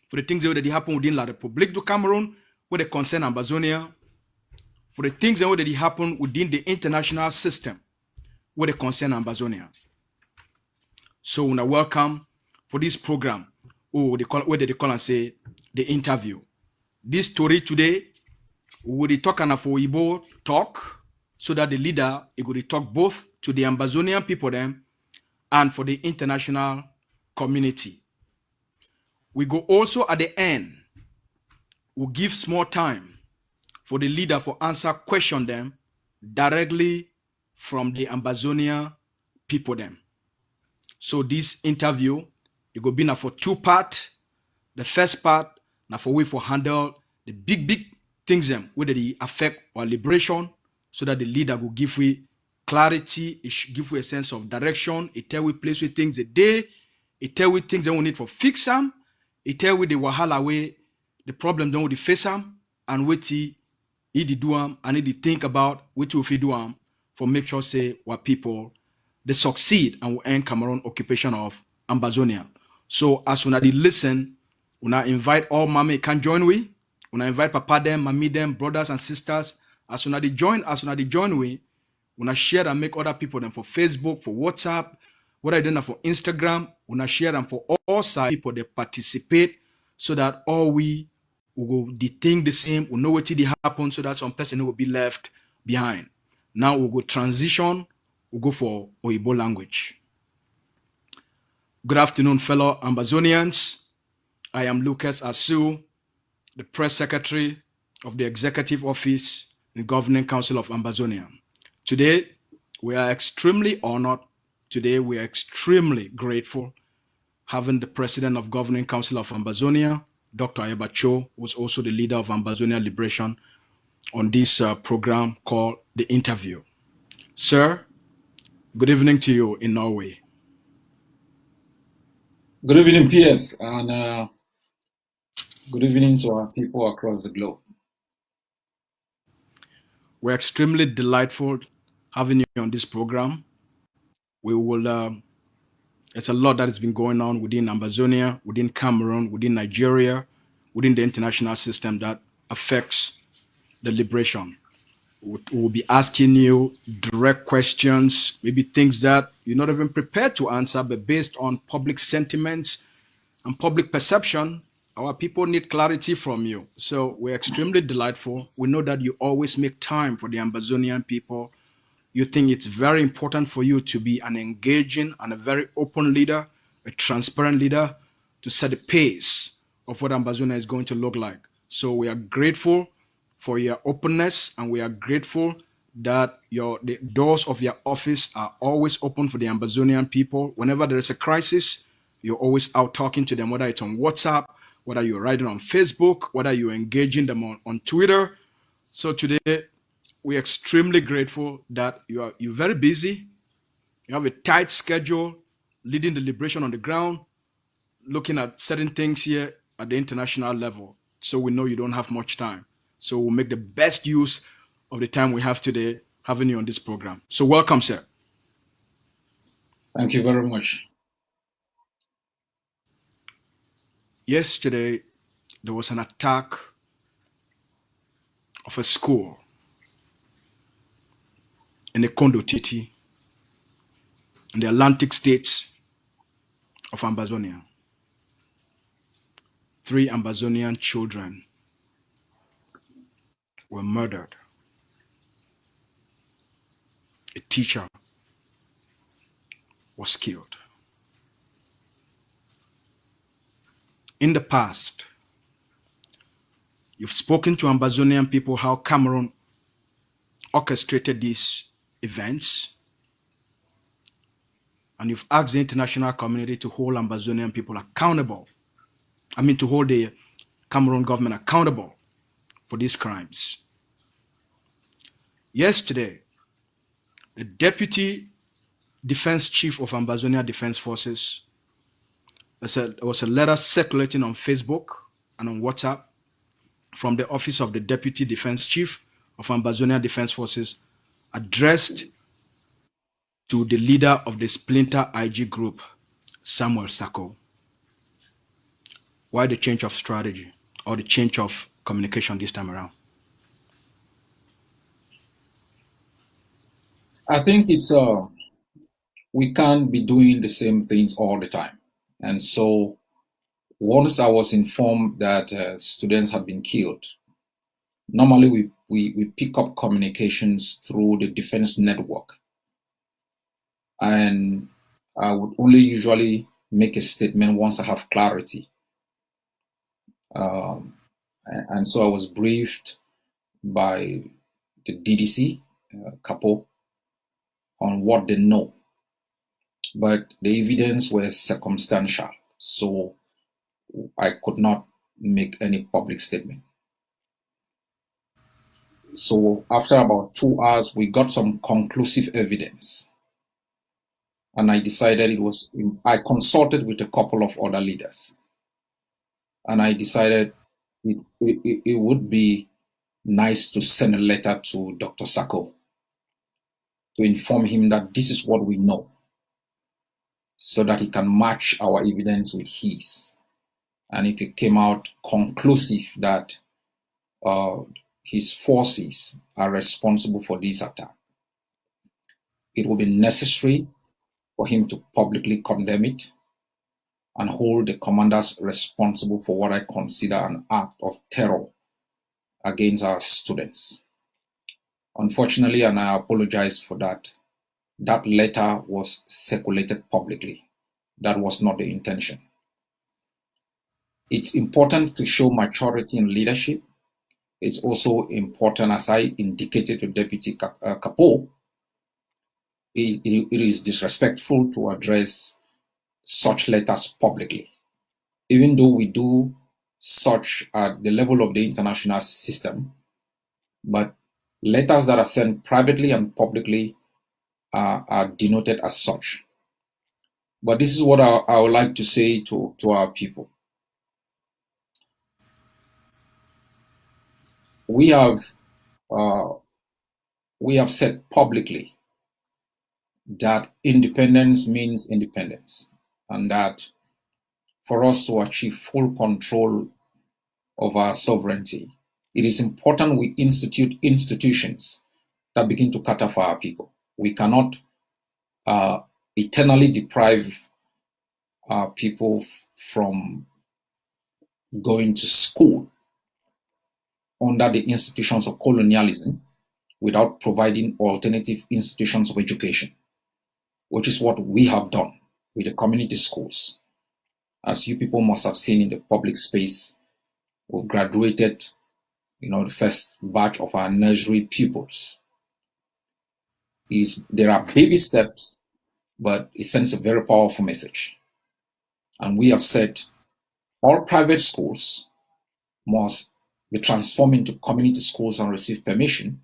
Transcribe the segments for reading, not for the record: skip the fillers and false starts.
for the things that already happen within La République du Cameroon, where they concern Ambazonia, for the things that already happen within the international system, where they concern Ambazonia. So when I welcome for this program, where they call and say the interview. This story today, we will talk and for Igbo talk, so that the leader will talk both to the Ambazonian people them and for the international community. We go also at the end, we'll give small time for the leader for answer question them directly from the Ambazonia people them. So this interview, it will be now for two parts. The first part, now for we for handle the big things them, whether they affect our liberation, so that the leader will give we clarity, it should give we a sense of direction, it tell we place we things a day, it tell we things that we need for fix them, it tell we the wahala way, the problem don't we face them, and what he do them, and he think about what we do them for make sure say what people they succeed and will end Cameroon occupation of Ambazonia. So as when I listen, when I invite all mommy can join we, when I invite papa them, mommy them, brothers and sisters, as when I join we, when I share and make other people them for Facebook, for WhatsApp, what I do for Instagram, when I share them for all side people they participate, so that all we will go the thing the same, we know what did happen, so that some person will be left behind. Now we'll go transition, we'll go for Oyibo language. Good afternoon, fellow Ambazonians. I am Lucas Asu, the press secretary of the Executive Office and Governing Council of Ambazonia. Today, we are extremely honored. Today, we are extremely grateful having the president of Governing Council of Ambazonia, Dr. Ayaba Cho, who is also the leader of Ambazonia Liberation, on this program called The Interview. Sir, good evening to you in Norway. Good evening, PS, and good evening to our people across the globe. We're extremely delightful having you on this program. We will, it's a lot that has been going on within Ambazonia, within Cameroon, within Nigeria, within the international system that affects the liberation. We'll be asking you direct questions, maybe things that you're not even prepared to answer, but based on public sentiments and public perception, our people need clarity from you. So we're extremely delightful. We know that you always make time for the Ambazonian people. You think it's very important for you to be an engaging and a very open leader, a transparent leader, to set the pace of what Ambazonia is going to look like. So we are grateful for your openness, and we are grateful that the doors of your office are always open for the Ambazonian people. Whenever there is a crisis, you're always out talking to them, whether it's on WhatsApp, whether you're writing on Facebook, whether you're engaging them on Twitter. So today, we're extremely grateful that you're very busy. You have a tight schedule, leading the liberation on the ground, looking at certain things here at the international level. So we know you don't have much time. So we'll make the best use of the time we have today having you on this program. So welcome, sir. Thank you very much. Yesterday, there was an attack of a school in the Kondo Titi in the Atlantic states of Ambazonia. 3 Ambazonian children were murdered. A teacher was killed. In the past, you've spoken to Ambazonian people how Cameroon orchestrated these events, and you've asked the international community to hold Ambazonian people accountable. To hold the Cameroon government accountable for these crimes. Yesterday, the Deputy Defense Chief of Ambazonia Defense Forces, there was a letter circulating on Facebook and on WhatsApp from the Office of the Deputy Defense Chief of Ambazonia Defense Forces, addressed to the leader of the splinter IG group, Samuel Sako. Why the change of strategy or the change of communication this time around? I think it's we can't be doing the same things all the time. And so once I was informed that students had been killed, normally we pick up communications through the defense network. And I would only usually make a statement once I have clarity. And so I was briefed by the DDC, Capo, on what they know. But the evidence was circumstantial, so I could not make any public statement. So after about 2 hours, we got some conclusive evidence. And I decided I consulted with a couple of other leaders. And I decided it would be nice to send a letter to Dr. Sako to inform him that this is what we know, so that he can match our evidence with his. And if it came out conclusive that his forces are responsible for this attack, it will be necessary for him to publicly condemn it and hold the commanders responsible for what I consider an act of terror against our students. Unfortunately, and I apologize for that, that letter was circulated publicly. That was not the intention. It's important to show maturity in leadership. It's also important, as I indicated to Deputy Capo, it is disrespectful to address such letters publicly. Even though we do such at the level of the international system, but letters that are sent privately and publicly are denoted as such. But this is what I would like to say to our people. We have said publicly that independence means independence, and that for us to achieve full control of our sovereignty, it is important we institute institutions that begin to cater for our people. We cannot eternally deprive our people from going to school under the institutions of colonialism without providing alternative institutions of education, which is what we have done with the community schools. As you people must have seen in the public space, we've graduated, the first batch of our nursery pupils. There are baby steps, but it sends a very powerful message. And we have said all private schools must be transformed into community schools and receive permission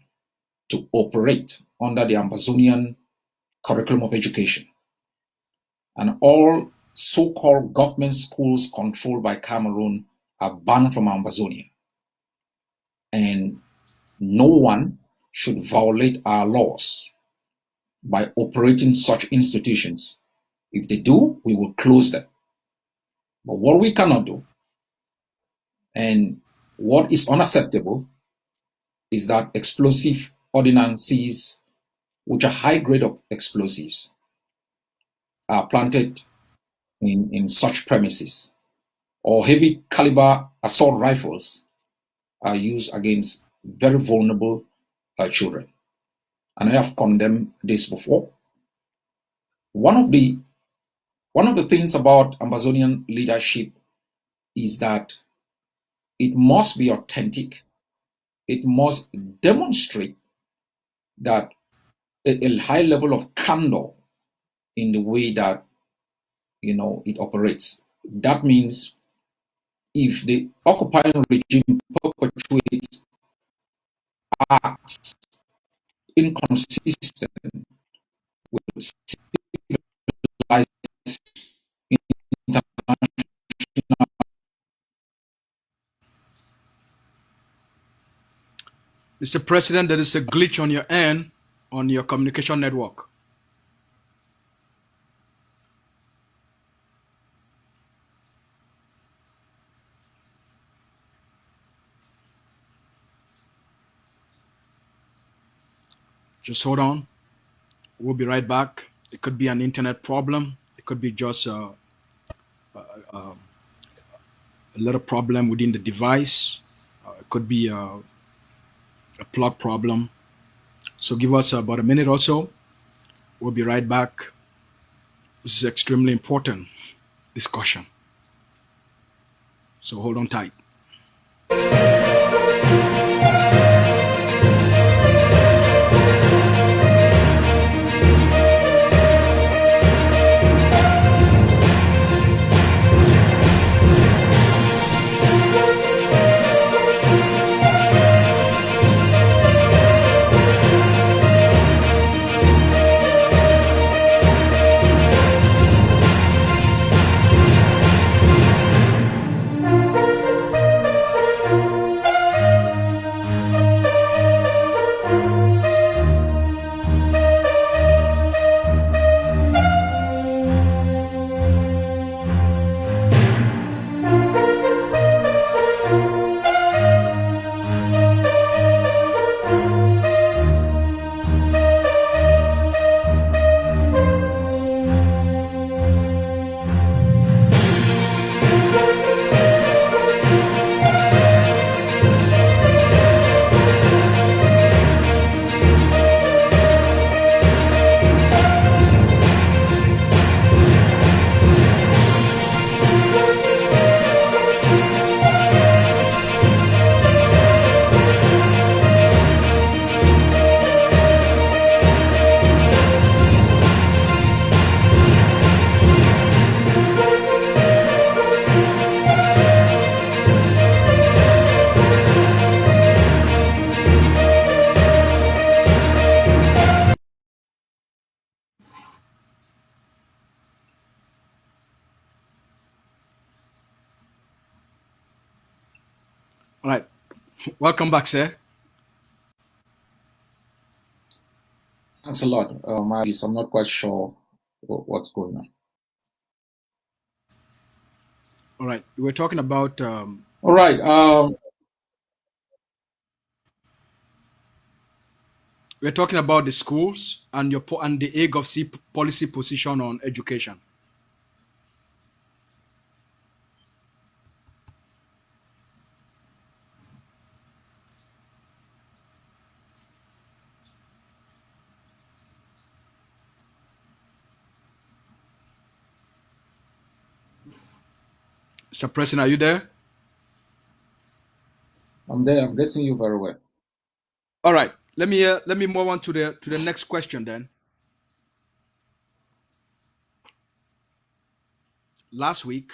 to operate under the Ambazonian curriculum of education. And all so-called government schools controlled by Cameroon are banned from Ambazonia. And no one should violate our laws by operating such institutions. If they do, we will close them. But what we cannot do, and what is unacceptable, is that explosive ordinances, which are high grade of explosives, are planted in such premises, or heavy caliber assault rifles are used against very vulnerable children. And I have condemned this before. One of the things about Ambazonian leadership is that it must be authentic. It must demonstrate that a high level of candor in the way that it operates. That means if the occupying regime perpetuates acts inconsistent with civilized international. Mr. President, there is a glitch on your end on your communication network. Just hold on. We'll be right back. It could be an internet problem. It could be just a little problem within the device. It could be a plug problem. So give us about a minute or so. We'll be right back. This is extremely important discussion. So hold on tight. All right. Welcome back, sir. Thanks a lot. I'm not quite sure what's going on. All right. We're talking about All right. the schools and and the AGOVC policy position on education. Mr. President, are you there? I'm there. I'm getting you very well. All right. Let me move on to the next question then. Last week,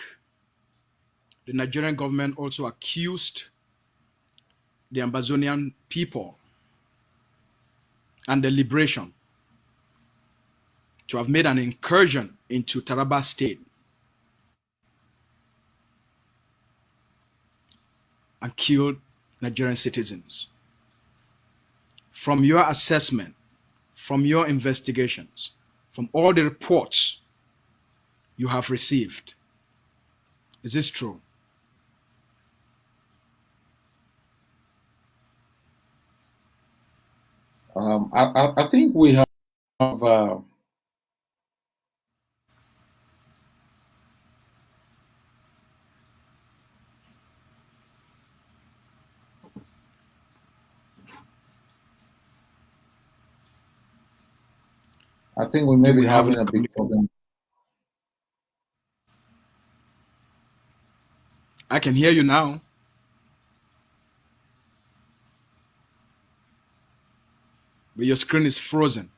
the Nigerian government also accused the Ambazonian people and the liberation to have made an incursion into Taraba State and killed Nigerian citizens. From your assessment, from your investigations, from all the reports you have received, is this true? I think we have. I think we may be having a big problem. I can hear you now. But your screen is frozen.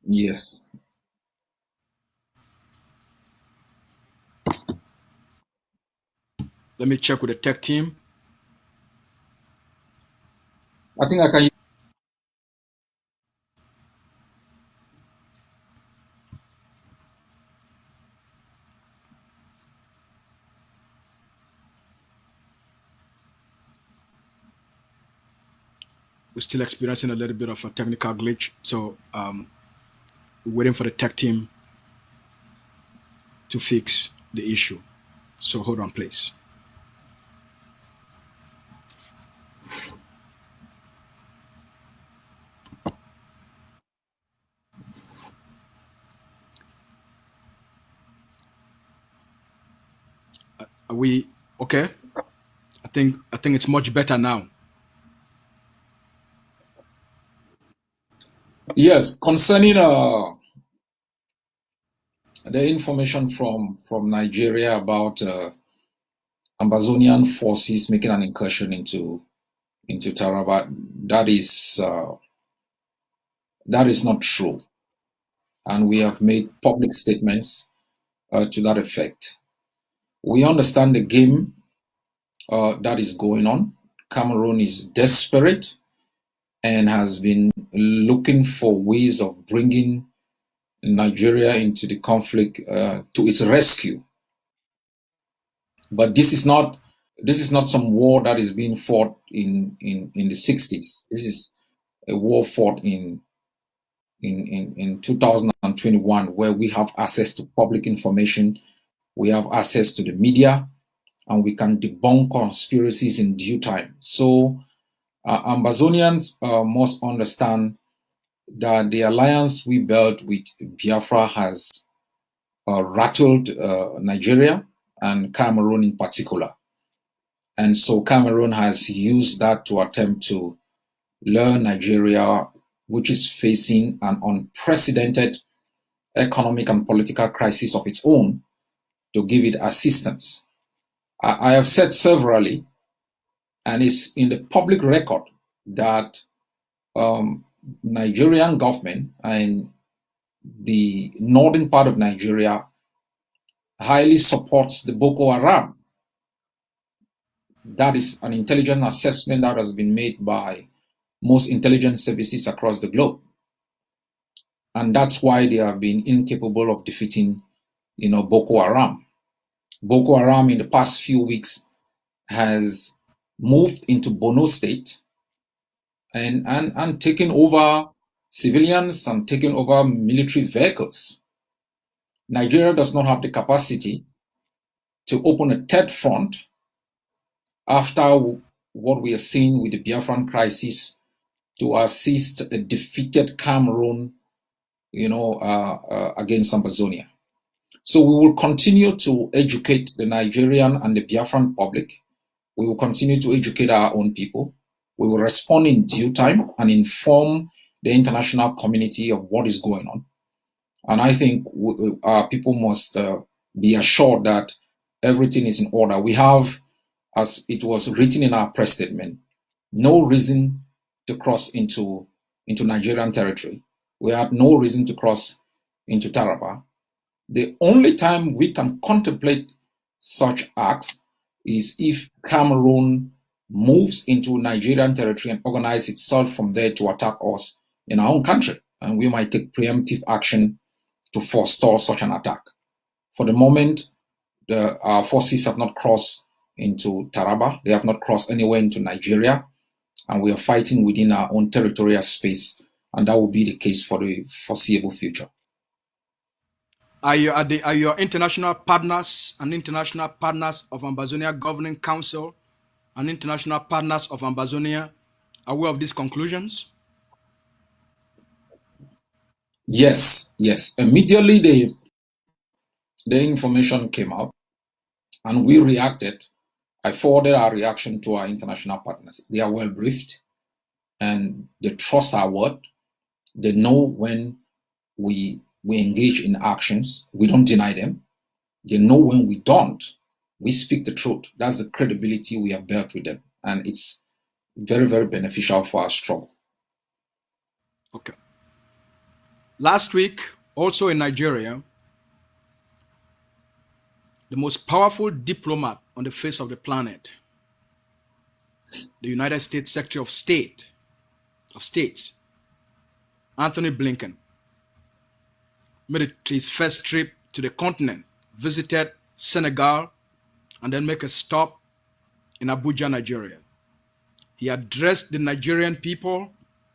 Yes. Let me check with the tech team. I think I can. We're still experiencing a little bit of a technical glitch, so we're waiting for the tech team to fix the issue. So hold on, please. Are we okay? I think it's much better now. Yes, concerning the information from Nigeria about Ambazonian forces making an incursion into Taraba, that is not true, and we have made public statements to that effect. We understand the game that is going on. Cameroon is desperate and has been looking for ways of bringing Nigeria into the conflict to its rescue. But this is not some war that is being fought in the 60s. This is a war fought in 2021, where we have access to public information, we have access to the media, and we can debunk conspiracies in due time. So Ambazonians must understand that the alliance we built with Biafra has rattled Nigeria and Cameroon in particular. And so Cameroon has used that to attempt to lure Nigeria, which is facing an unprecedented economic and political crisis of its own, to give it assistance. I have said severally, and it's in the public record, that Nigerian government and the northern part of Nigeria highly supports the Boko Haram. That is an intelligence assessment that has been made by most intelligence services across the globe. And that's why they have been incapable of defeating, Boko Haram. Boko Haram in the past few weeks has moved into Borno State and taken over civilians and taken over military vehicles. Nigeria does not have the capacity to open a third front after what we are seeing with the Biafran crisis, to assist a defeated Cameroon, against Ambazonia. So we will continue to educate the Nigerian and the Biafran public. We will continue to educate our own people. We will respond in due time and inform the international community of what is going on. And I think our people must be assured that everything is in order. We have, as it was written in our press statement, no reason to cross into Nigerian territory. We had no reason to cross into Taraba. The only time we can contemplate such acts is if Cameroon moves into Nigerian territory and organizes itself from there to attack us in our own country. And we might take preemptive action to forestall such an attack. For the moment, our forces have not crossed into Taraba. They have not crossed anywhere into Nigeria. And we are fighting within our own territorial space. And that will be the case for the foreseeable future. Are your international partners and international partners of Ambazonia Governing Council and international partners of Ambazonia aware of these conclusions? Yes, yes. Immediately the information came out and we reacted. I forwarded our reaction to our international partners. They are well briefed and they trust our word. They know when we engage in actions, we don't deny them. They know when we don't, we speak the truth. That's the credibility we have built with them. And it's very, very beneficial for our struggle. Okay. Last week, also in Nigeria, the most powerful diplomat on the face of the planet, the United States Secretary of States, Anthony Blinken, made it his first trip to the continent, visited Senegal, and then make a stop in Abuja, Nigeria. He addressed the Nigerian people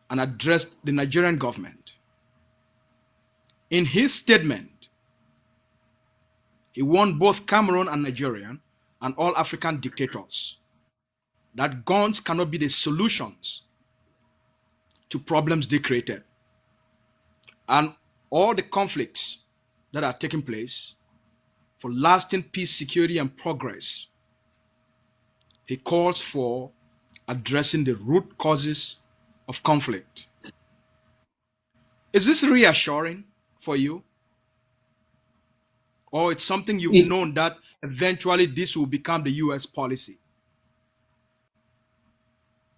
and addressed the Nigerian government. In his statement, he warned both Cameroon and Nigeria and all African dictators that guns cannot be the solutions to problems they created. And all the conflicts that are taking place for lasting peace, security, and progress. He calls for addressing the root causes of conflict. Is this reassuring for you? Or it's something you've It, known that eventually this will become the US policy?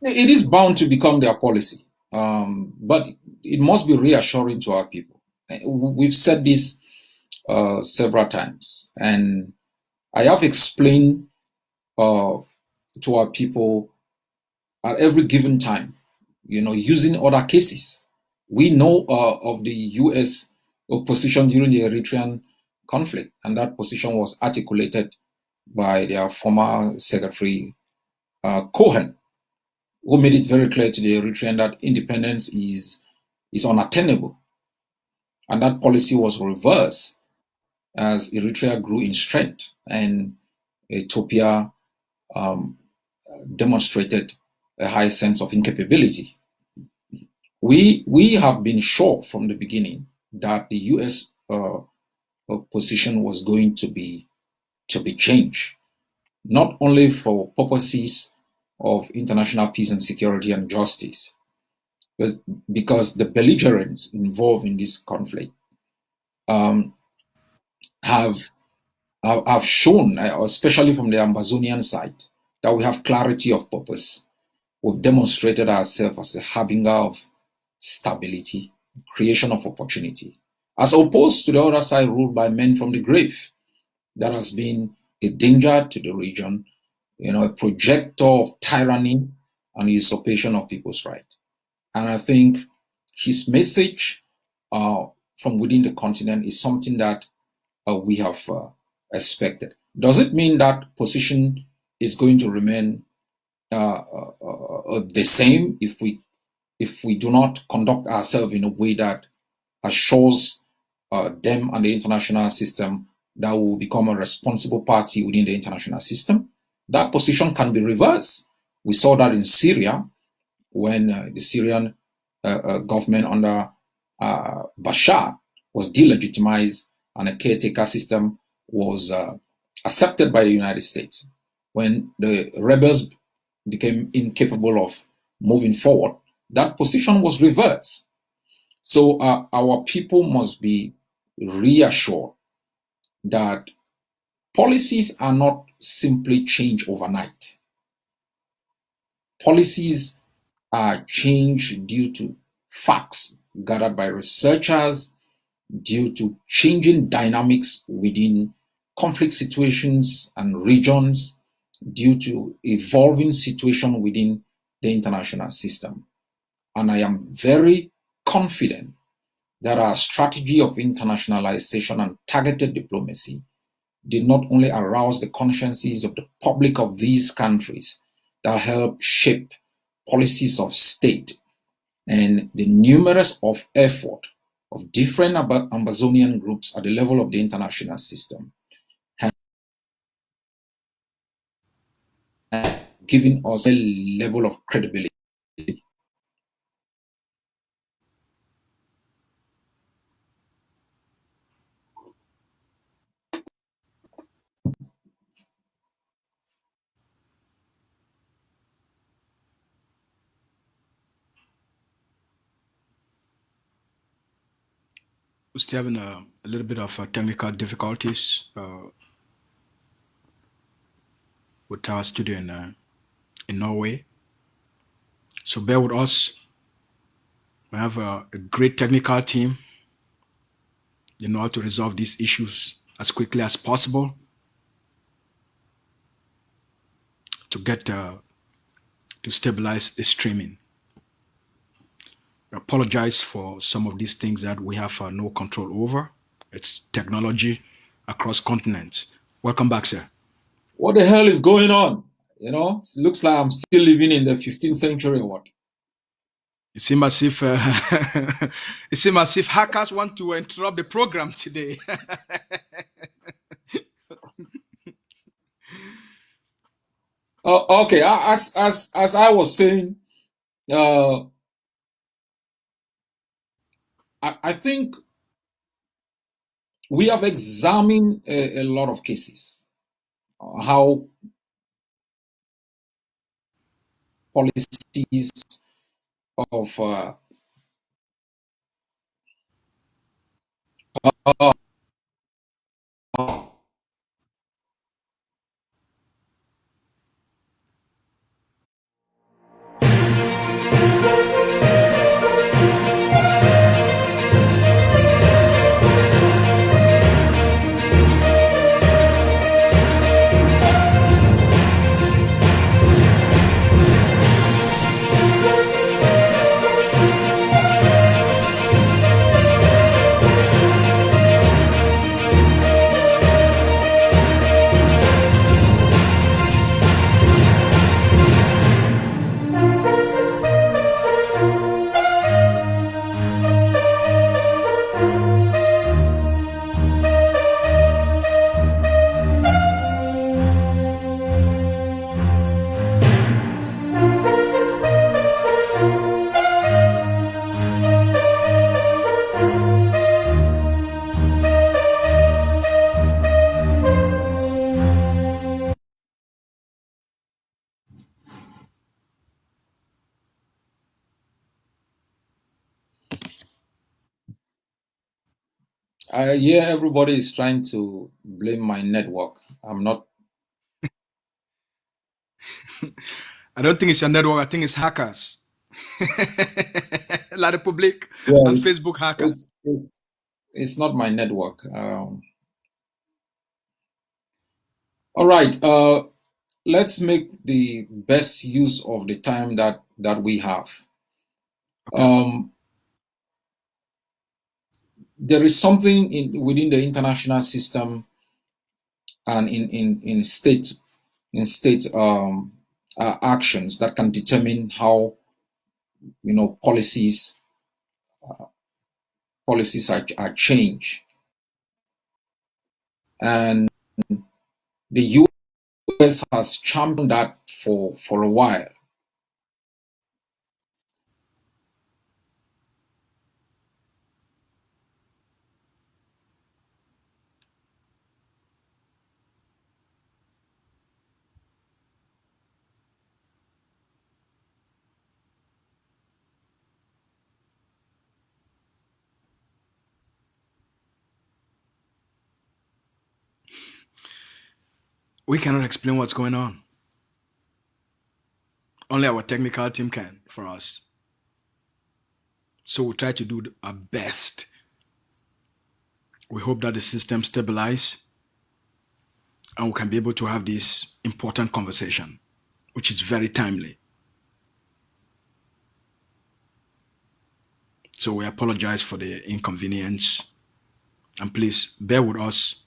it is bound to become their policy, but it must be reassuring to our people. We've said this several times, and I have explained to our people at every given time, using other cases. We know of the US position during the Eritrean conflict, and that position was articulated by their former secretary, Cohen, who made it very clear to the Eritrean that independence is unattainable. And that policy was reversed as Eritrea grew in strength and Ethiopia demonstrated a high sense of incapability. We have been sure from the beginning that the U.S. Position was going to be changed, not only for purposes of international peace and security and justice, but because the belligerents involved in this conflict um, have shown, especially from the Ambazonian side, that we have clarity of purpose. We've demonstrated ourselves as a harbinger of stability, creation of opportunity, as opposed to the other side ruled by men from the grave. That has been a danger to the region, a projector of tyranny and usurpation of people's rights. And I think his message from within the continent is something that we have expected. Does it mean that position is going to remain the same if we do not conduct ourselves in a way that assures them and the international system that we will become a responsible party within the international system? That position can be reversed. We saw that in Syria when the Syrian government under Bashar was delegitimized and a caretaker system was accepted by the United States. When the rebels became incapable of moving forward, that position was reversed. So our people must be reassured that policies are not simply changed overnight. Policies are changed due to facts gathered by researchers, due to changing dynamics within conflict situations and regions, due to evolving situation within the international system. And I am very confident that our strategy of internationalization and targeted diplomacy did not only arouse the consciences of the public of these countries that help shape policies of state and the numerous of effort of different Ambazonian groups at the level of the international system, giving us a level of credibility. We're still having a little bit of technical difficulties with our studio in Norway. So bear with us. We have a great technical team. They know how to resolve these issues as quickly as possible to get to stabilize the streaming. I apologize for some of these things that we have no control over. It's technology across continents. Welcome back, sir. What the hell is going on? It looks like I'm still living in the 15th century or what? It seems as if it seems as if hackers want to interrupt the program today. Okay, as I was saying, I think we have examined a lot of cases, how policies of yeah, everybody is trying to blame my network. I'm not. I don't think it's your network. I think it's hackers. La Republique Yeah, and Facebook hacker. it's not my network. All right. Let's make the best use of the time that we have. Okay. There is something within the international system and in state actions that can determine how policies are changed, and the US has championed that for a while. We cannot explain what's going on. Only our technical team can for us. So we try to do our best. We hope that the system stabilize and we can be able to have this important conversation, which is very timely. So we apologize for the inconvenience. And please bear with us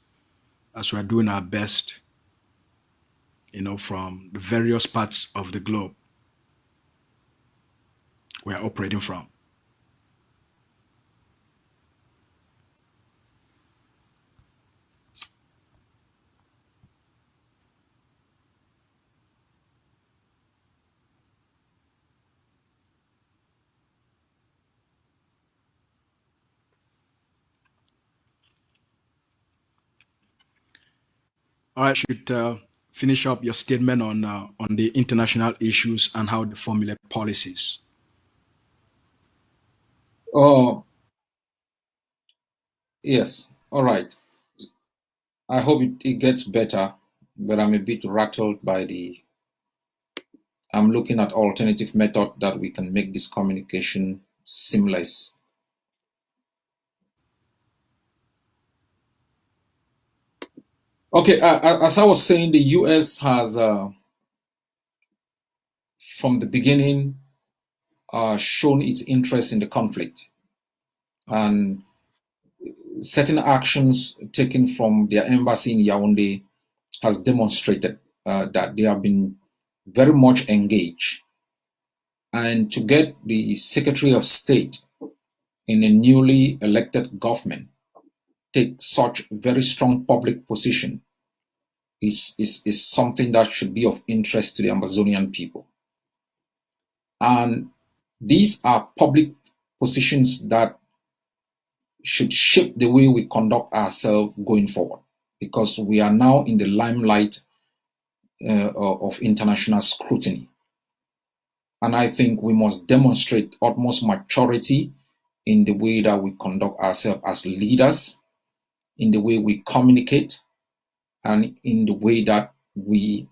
as we are doing our best, from the various parts of the globe we are operating from. All right, you should finish up your statement on the international issues and how they formulate policies. Oh, yes. All right. I hope it gets better, but I'm a bit rattled by I'm looking at alternative method that we can make this communication seamless. Okay, as I was saying, the US has, from the beginning, shown its interest in the conflict, and certain actions taken from their embassy in Yaoundé has demonstrated that they have been very much engaged. And to get the Secretary of State in a newly elected government take such very strong public position is something that should be of interest to the Ambazonian people. And these are public positions that should shape the way we conduct ourselves going forward, because we are now in the limelight of international scrutiny. And I think we must demonstrate utmost maturity in the way that we conduct ourselves as leaders, in the way we communicate, and in the way that we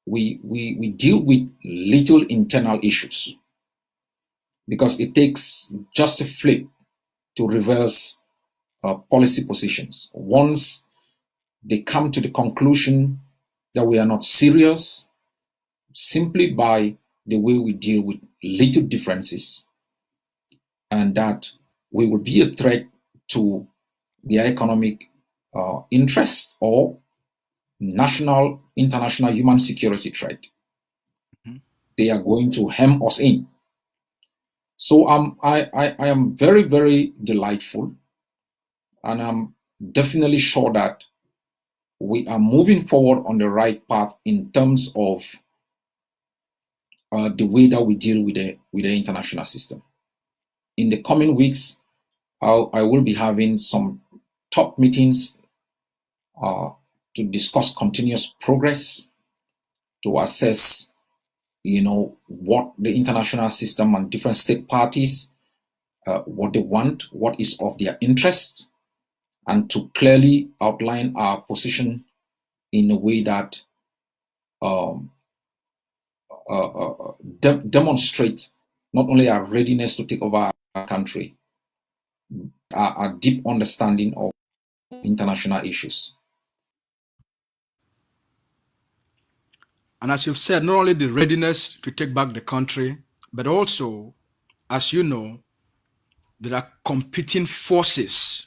deal with little internal issues. Because it takes just a flip to reverse policy positions. Once they come to the conclusion that we are not serious, simply by the way we deal with little differences, and that we will be a threat to their economic interest or national, international human security threat, they are going to hem us in. So I am very, very delightful, and I'm definitely sure that we are moving forward on the right path in terms of the way that we deal with the international system. In the coming weeks, I will be having some top meetings to discuss continuous progress, to assess, what the international system and different state parties, what they want, what is of their interest, and to clearly outline our position in a way that demonstrate not only our readiness to take over our country, our deep understanding of international issues. And as you've said, not only the readiness to take back the country, but also, as you know, there are competing forces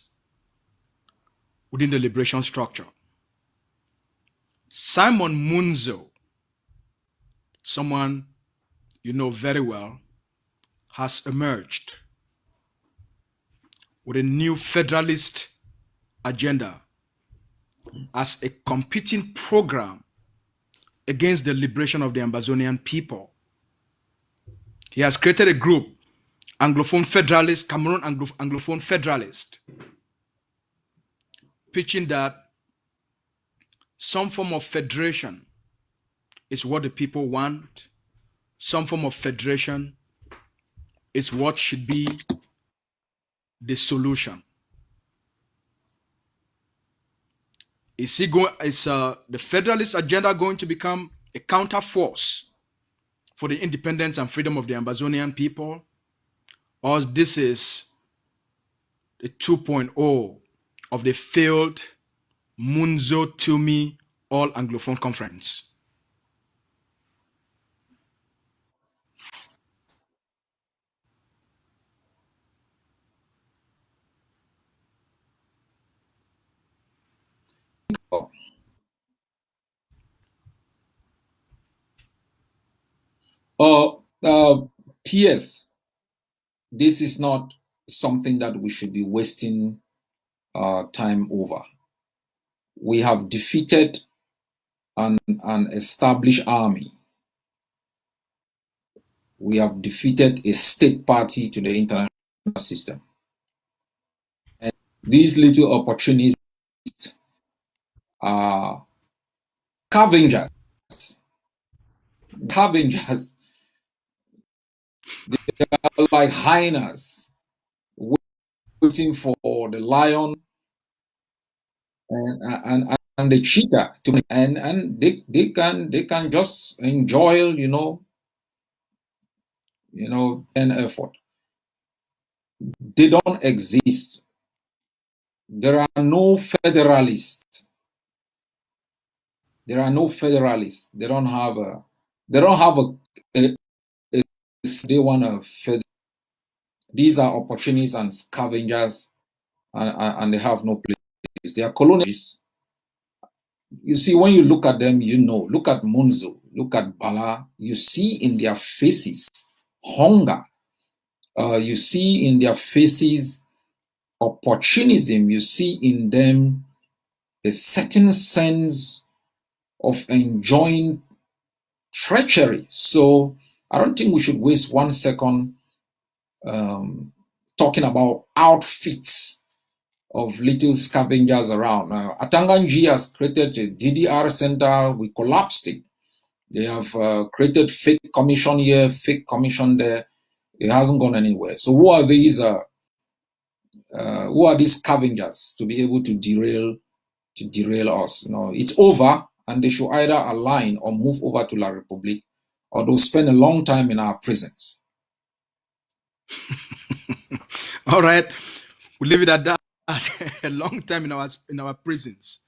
within the liberation structure. Simon Munzo, someone you know very well, has emerged with a new federalist agenda as a competing program against the liberation of the Ambazonian people. He has created a group, Anglophone Federalist, Cameroon Anglophone Federalist, pitching that some form of federation is what the people want. Some form of federation is what should be the solution. Is the federalist agenda going to become a counter force for the independence and freedom of the Ambazonian people? Or this is the 2.0 of the failed Munzo Tumi All Anglophone Conference? P.S. This is not something that we should be wasting time over. We have defeated an established army. We have defeated a state party to the international system. And these little opportunities are scavengers. Scavengers. They are like hyenas waiting for the lion and the cheetah to, and they can just enjoy, an effort. They don't exist. There are no federalists. There are no federalists. They don't have a they want to. These are opportunists and scavengers, and they have no place. They are colonialists. You see, when you look at them, look at Munzo, look at Bala, you see in their faces hunger. You see in their faces opportunism. You see in them a certain sense of enjoying treachery. So I don't think we should waste 1 second talking about outfits of little scavengers around. Atanganji has created a DDR center. We collapsed it. They have created fake commission here, fake commission there. It hasn't gone anywhere. So who are these scavengers to be able to derail us? It's over, and they should either align or move over to La Republique, or they'll spend a long time in our prisons. All right, we'll leave it at that. A long time in our prisons.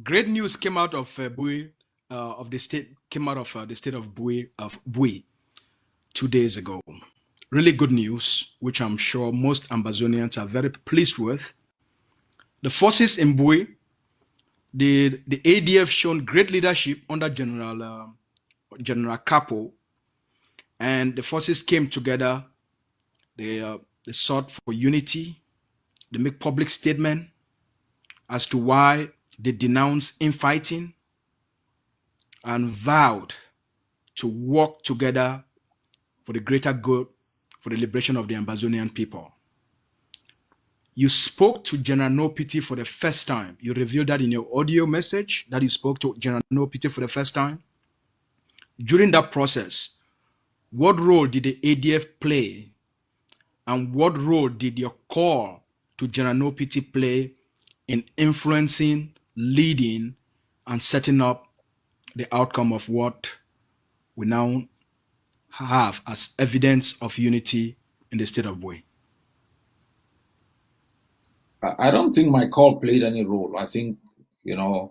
Great news came out of Bui, of the state came out of the state of Bui 2 days ago. Really good news, which I'm sure most Ambazonians are very pleased with. The forces in Bui, the ADF shown great leadership under General Capo, and the forces came together. They sought for unity. They make public statement as to why they denounce infighting and vowed to work together for the greater good, for the liberation of the Ambazonian people. You spoke to General Nopiti for the first time. You revealed that in your audio message that you spoke to General Nopiti for the first time. During that process, what role did the ADF play, and what role did your call to General Nopiti play in influencing, leading, and setting up the outcome of what we now have as evidence of unity in the state of Bui? I don't think my call played any role. I think, the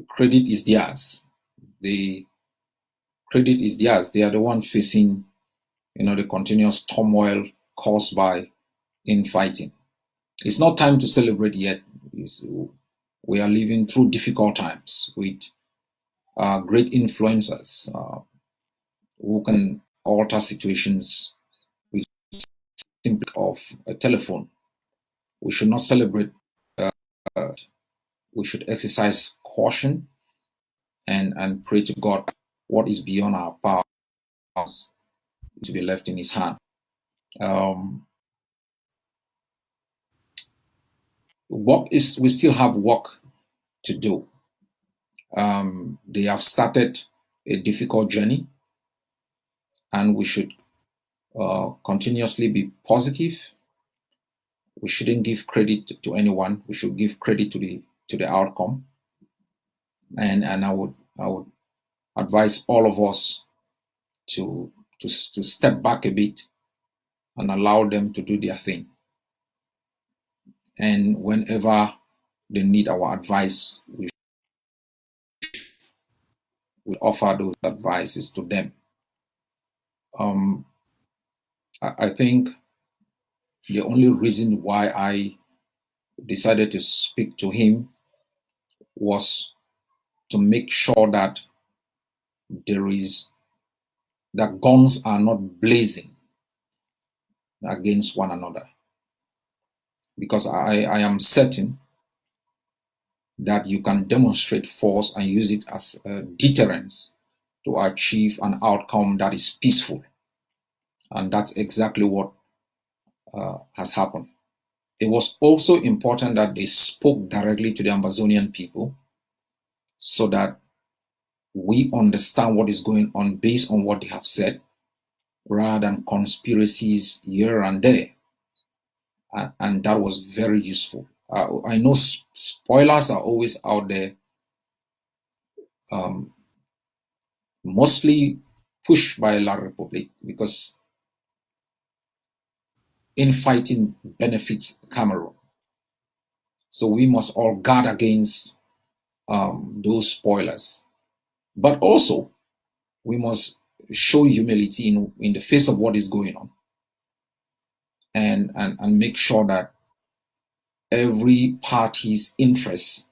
credit is theirs. The credit is theirs. They are the one facing, the continuous turmoil caused by infighting. It's not time to celebrate yet. We are living through difficult times with great influencers who can alter situations with simply of a telephone. We should not celebrate. We should exercise caution and pray to God what is beyond our powers to be left in His hand. We still have work to do. They have started a difficult journey, and we should continuously be positive. We shouldn't give credit to anyone. We should give credit to the outcome. And I would advise all of us to step back a bit and allow them to do their thing. And whenever they need our advice, we offer those advices to them. I think the only reason why I decided to speak to him was to make sure that that guns are not blazing against one another. Because I am certain that you can demonstrate force and use it as a deterrence to achieve an outcome that is peaceful. And that's exactly what has happened. It was also important that they spoke directly to the Ambazonian people so that we understand what is going on based on what they have said, rather than conspiracies here and there. And that was very useful. I know spoilers are always out there, mostly pushed by La Republique, because infighting benefits Cameroon. So we must all guard against those spoilers. But also, we must show humility in the face of what is going on, and make sure that every party's interest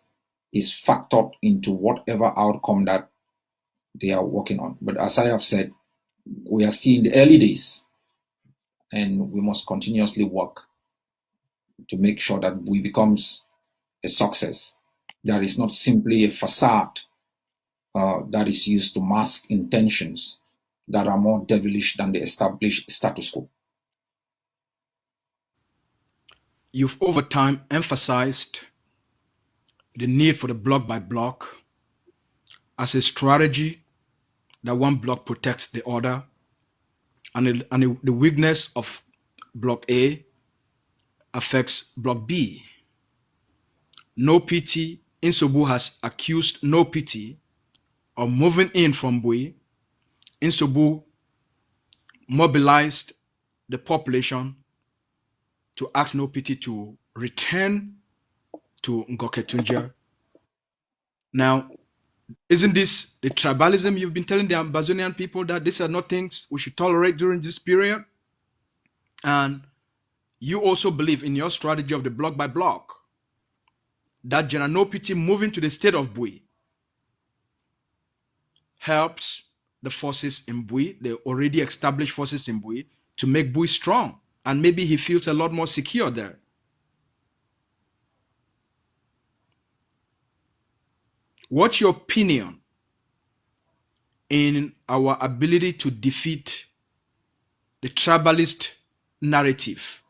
is factored into whatever outcome that they are working on. But as I have said, we are still in the early days, and we must continuously work to make sure that we becomes a success. That is not simply a facade that is used to mask intentions that are more devilish than the established status quo. you've over time emphasized the need for the block by block as a strategy that one block protects the other, and the weakness of block A affects block B. No PT, Insobu has accused No PT of moving in from Bui. Insobu mobilized the population to ask No PT to return to Ngoketunja. Now, isn't this the tribalism you've been telling the Ambazonian people that these are not things we should tolerate during this period? And you also believe in your strategy of the block by block that General No PT moving to the state of Bui helps the forces in Bui, the already established forces in Bui, to make Bui strong. And maybe he feels a lot more secure there. What's your opinion in our ability to defeat the tribalist narrative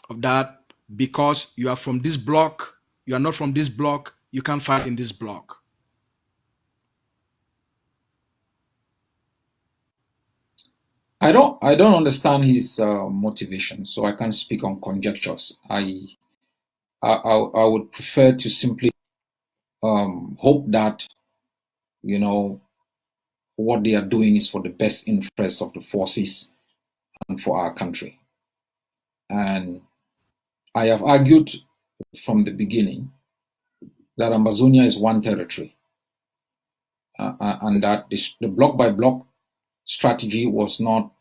of that because you are from this block, you are not from this block, you can't fight in this block? I don't understand his motivation, so I can't speak on conjectures. I would prefer to simply hope that what they are doing is for the best interest of the forces and for our country. And I have argued from the beginning that Ambazonia is one territory, and that the block by block strategy was not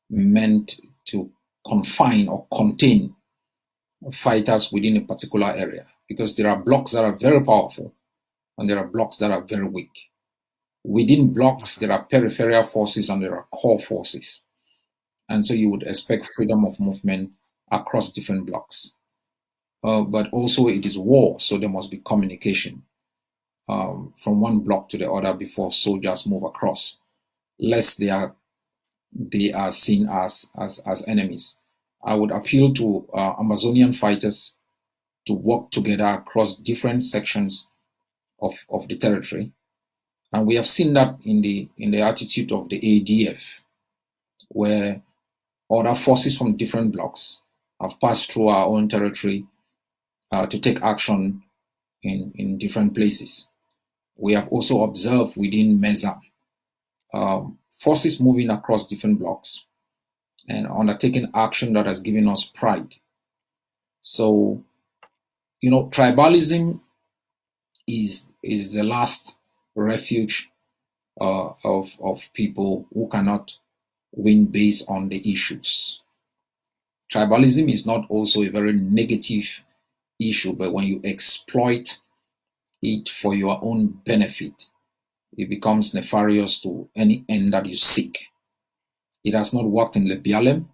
meant to confine or contain fighters within a particular area, because there are blocks that are very powerful and there are blocks that are very weak. Within blocks, there are peripheral forces and there are core forces. And so you would expect freedom of movement across different blocks. But also it is war, so there must be communication from one block to the other before soldiers move across, lest they are seen as enemies. I would appeal to Amazonian fighters to work together across different sections of the territory. And we have seen that in the attitude of the ADF, where other forces from different blocks have passed through our own territory to take action in different places. We have also observed within MESA forces moving across different blocks and undertaking action that has given us pride. So, tribalism is the last refuge of people who cannot win based on the issues. Tribalism is not also a very negative issue, but when you exploit it for your own benefit, it becomes nefarious to any end that you seek. It has not worked in Lebialem.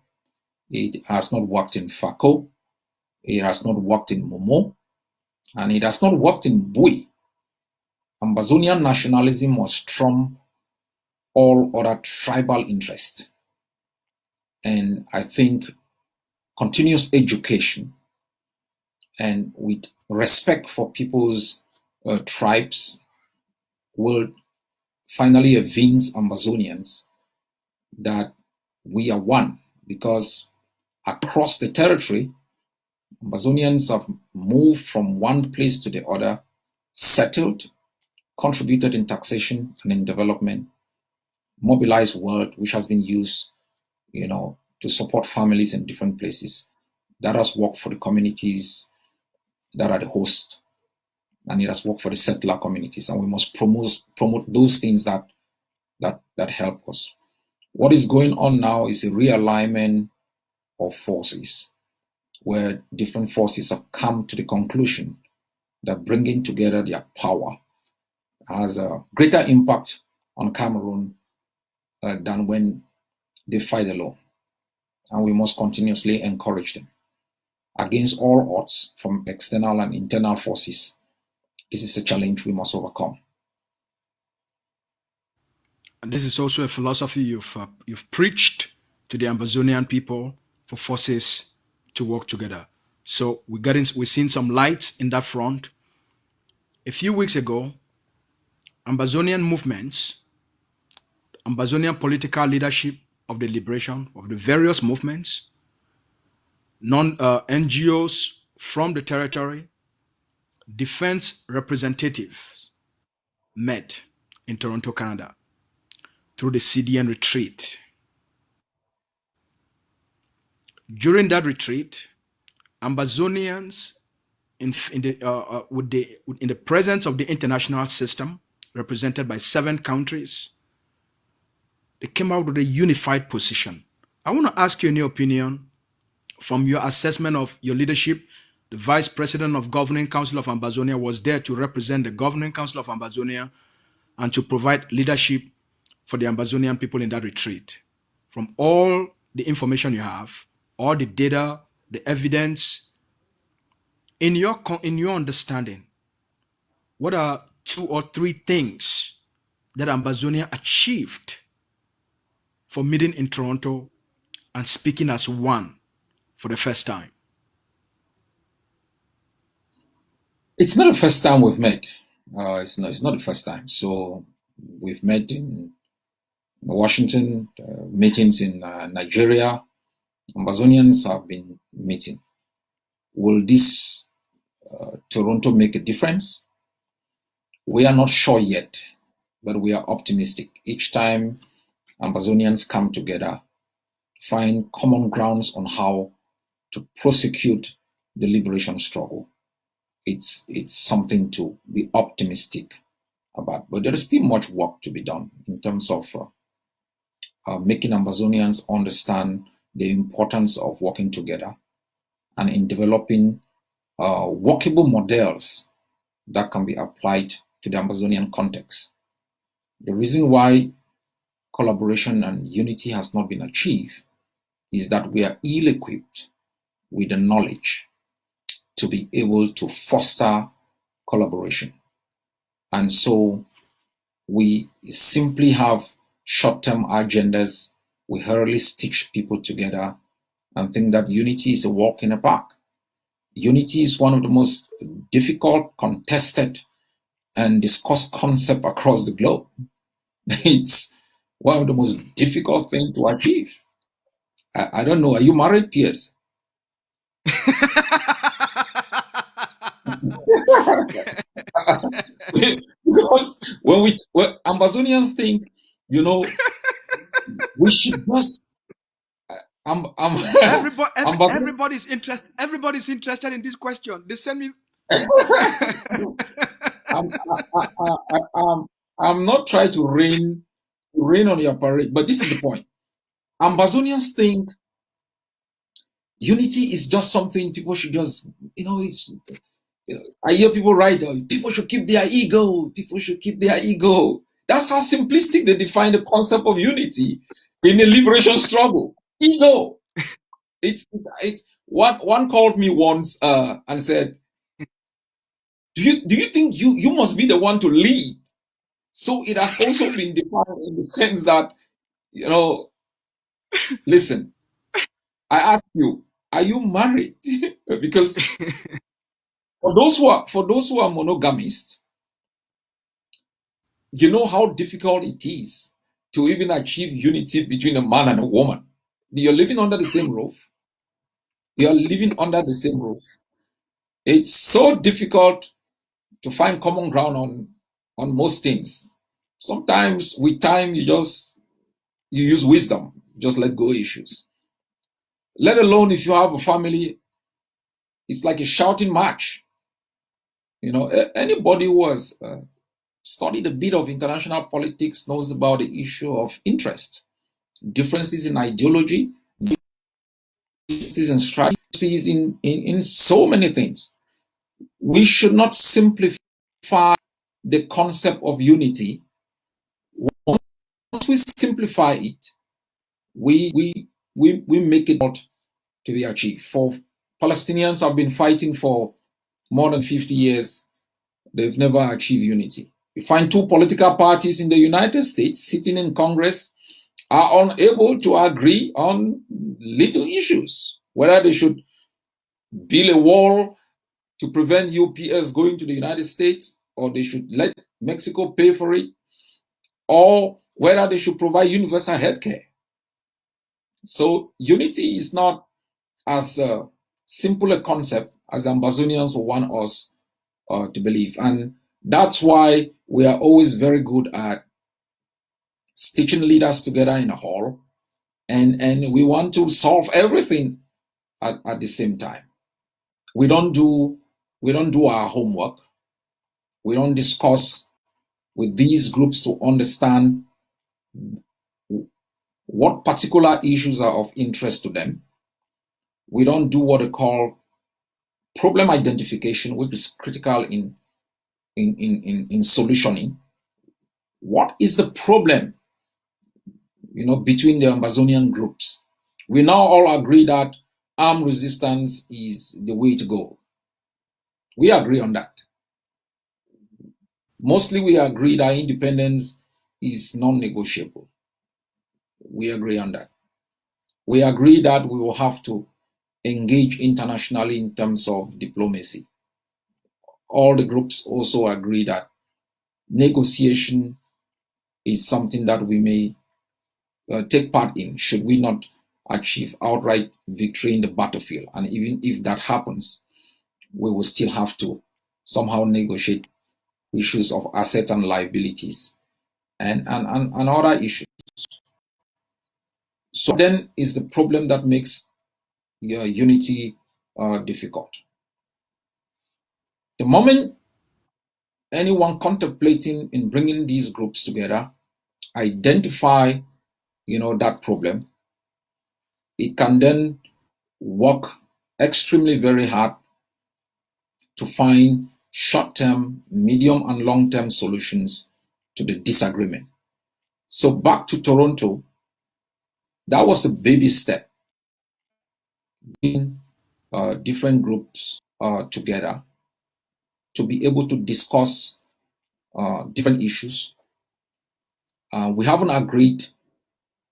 It has not worked in Fako. It has not worked in Momo. And it has not worked in Bui. Ambazonian nationalism must trump all other tribal interests. And I think continuous education and with respect for people's tribes will finally evince Ambazonians that we are one, because across the territory, Ambazonians have moved from one place to the other, settled, contributed in taxation and in development, mobilized wealth, which has been used, to support families in different places. That has worked for the communities that are the host, and it has worked for the settler communities. And we must promote those things that help us. What is going on now is a realignment of forces, where different forces have come to the conclusion that bringing together their power has a greater impact on Cameroon than when they fight alone. And we must continuously encourage them. Against all odds from external and internal forces, this is a challenge we must overcome. And this is also a philosophy you've preached to the Ambazonian people for forces to work together. So we're seeing some lights in that front. A few weeks ago, Ambazonian movements, Ambazonian political leadership of the liberation of the various movements, NGOs from the territory, defense representatives met in Toronto, Canada through the CDN retreat. During that retreat, Ambazonians in the presence of the international system represented by 7 countries, they came out with a unified position. I want to ask you, in your opinion, from your assessment of your leadership, the Vice President of Governing Council of Ambazonia was there to represent the Governing Council of Ambazonia and to provide leadership for the Ambazonian people in that retreat. From all the information you have, all the data, the evidence, in your understanding, what are 2 or 3 things that Ambazonia achieved for meeting in Toronto and speaking as one for the first time? It's not the first time we've met. It's not the first time. So we've met in Washington, meetings in Nigeria. Ambazonians have been meeting. Will this Toronto make a difference? We are not sure yet, but we are optimistic. Each time Ambazonians come together, find common grounds on how to prosecute the liberation struggle. It's something to be optimistic about, but there is still much work to be done in terms of making Ambazonians understand the importance of working together and in developing workable models that can be applied to the Ambazonian context. The reason why collaboration and unity has not been achieved is that we are ill-equipped with the knowledge to be able to foster collaboration. And so we simply have short-term agendas. We hurriedly stitch people together and think that unity is a walk in the park. Unity is one of the most difficult, contested, and discussed concepts across the globe. It's one of the most difficult things to achieve. I don't know. Are you married, Piers? Because when Ambazonians think, we should just. Everybody's interested. Everybody's interested in this question. They send me. I'm, I'm not trying to rain on your parade, but this is the point. Ambazonians think unity is just something people should just, I hear people write, people should keep their ego. People should keep their ego. That's how simplistic they define the concept of unity in a liberation struggle. Ego. It's one called me once and said, do you think you must be the one to lead? So it has also been defined in the sense that, listen, I ask you, are you married? Because for those who are monogamists, you know how difficult it is to even achieve unity between a man and a woman. You're living under the same roof. You're living under the same roof. It's so difficult to find common ground on most things. Sometimes with time, you use wisdom, just let go issues. Let alone if you have a family, it's like a shouting match. Anybody who has studied a bit of international politics knows about the issue of interest, differences in ideology, differences in strategies, in so many things. We should not simplify the concept of unity. Once we simplify it, we make it to be achieved. For Palestinians have been fighting for more than 50 years. They've never achieved unity. You find 2 political parties in the United States sitting in Congress are unable to agree on little issues, whether they should build a wall to prevent UPS going to the United States, or they should let Mexico pay for it, or whether they should provide universal healthcare. So unity is not as simple a concept as Ambazonians want us to believe. And that's why we are always very good at stitching leaders together in a hall, and we want to solve everything at the same time. We don't do our homework. We don't discuss with these groups to understand what particular issues are of interest to them. We don't do what they call problem identification, which is critical in solutioning. What is the problem, between the Ambazonian groups? We now all agree that armed resistance is the way to go. We agree on that. Mostly we agree that independence is non-negotiable. We agree on that. We agree that we will have to engage internationally in terms of diplomacy. All the groups also agree that negotiation is something that we may take part in should we not achieve outright victory in the battlefield. And even if that happens, we will still have to somehow negotiate issues of assets and liabilities and other issues. So then is the problem that makes unity difficult. The moment anyone contemplating in bringing these groups together identify that problem, it can then work extremely very hard to find short-term, medium and long-term solutions to the disagreement. So back to Toronto, that was a baby step in different groups together to be able to discuss different issues. We haven't agreed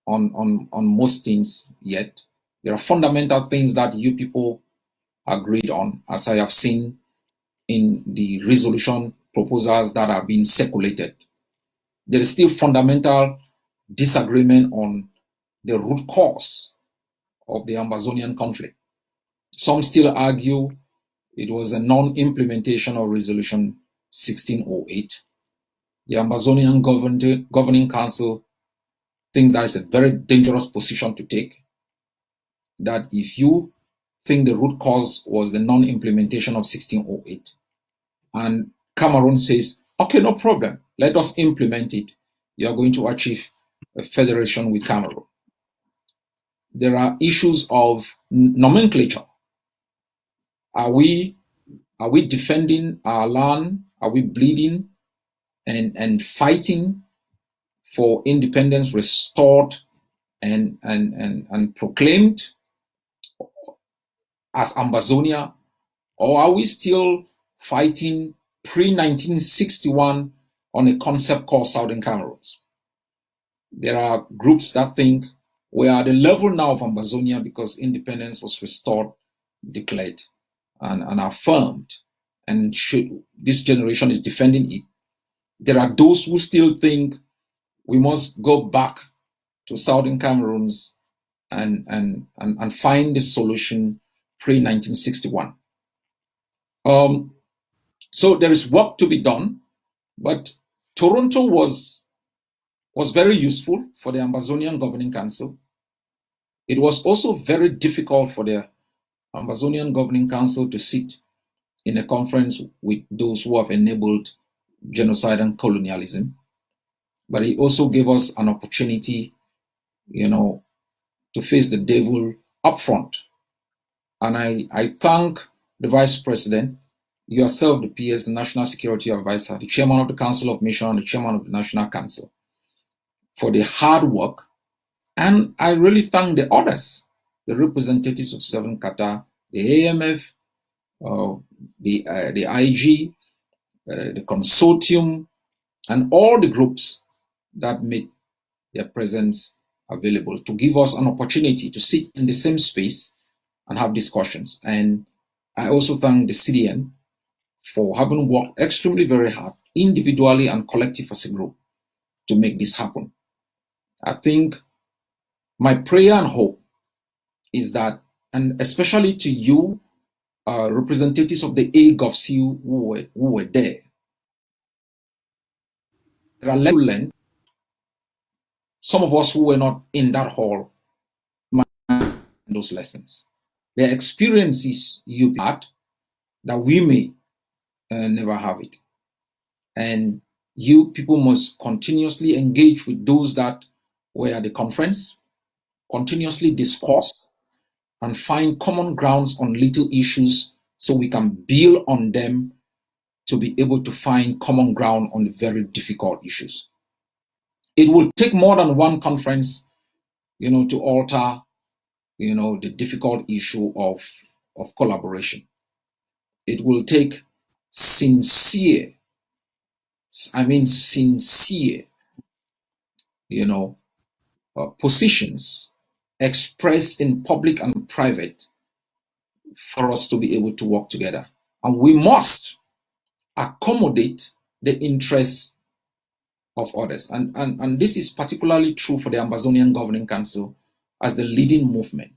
on most things yet. There are fundamental things that you people agreed on, as I have seen in the resolution proposals that are being circulated. There is still fundamental disagreement on the root cause of the Ambazonian conflict. Some still argue it was a non-implementation of Resolution 1608. The Ambazonian Governing Council thinks that is a very dangerous position to take, that if you think the root cause was the non-implementation of 1608, and Cameroon says, okay, no problem, let us implement it, you are going to achieve a federation with Cameroon. There are issues of nomenclature. Are we defending our land? Are we bleeding and fighting for independence restored and proclaimed as Ambazonia? Or are we still fighting pre-1961 on a concept called Southern Cameroons? There are groups that think we are at the level now of Ambazonia because independence was restored, declared, and affirmed, and this generation is defending it. There are those who still think we must go back to Southern Cameroons and find the solution pre-1961. So there is work to be done, but Toronto was very useful for the Ambazonian Governing Council. It was also very difficult for the Ambazonian Governing Council to sit in a conference with those who have enabled genocide and colonialism. But it also gave us an opportunity, to face the devil up front. And I thank the Vice President, yourself, the PS, the National Security Advisor, the Chairman of the Council of Mission, and the Chairman of the National Council for the hard work. And I really thank the others, the representatives of Seven Qatar, the AMF, the IG, the consortium, and all the groups that made their presence available to give us an opportunity to sit in the same space and have discussions. And I also thank the CDN for having worked extremely very hard, individually and collective as a group, to make this happen. I think my prayer and hope is that, and especially to you, representatives of the AGovCU who were there are lessons learned. Some of us who were not in that hall might learn those lessons. There are experiences you had that we may never have it. And you people must continuously engage with those that were at the conference, continuously discuss and find common grounds on little issues so we can build on them to be able to find common ground on the very difficult issues. It will take more than one conference, to alter, the difficult issue of collaboration. It will take sincere, positions expressed in public and private for us to be able to work together. And we must accommodate the interests of others. And this is particularly true for the Ambazonian Governing Council as the leading movement.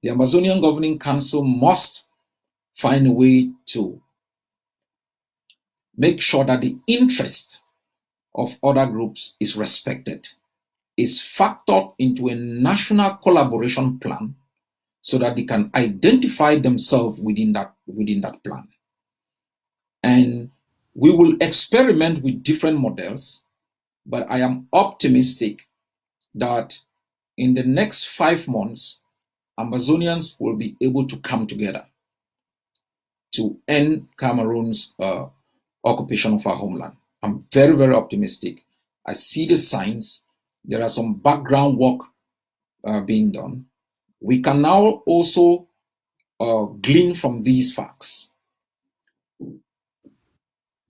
The Ambazonian Governing Council must find a way to make sure that the interest of other groups is respected, is factored into a national collaboration plan so that they can identify themselves within that plan. And we will experiment with different models, but I am optimistic that in the next 5 months, Ambazonians will be able to come together to end Cameroon's occupation of our homeland. I'm very, very optimistic. I see the signs. There are some background work being done. We can now also glean from these facts.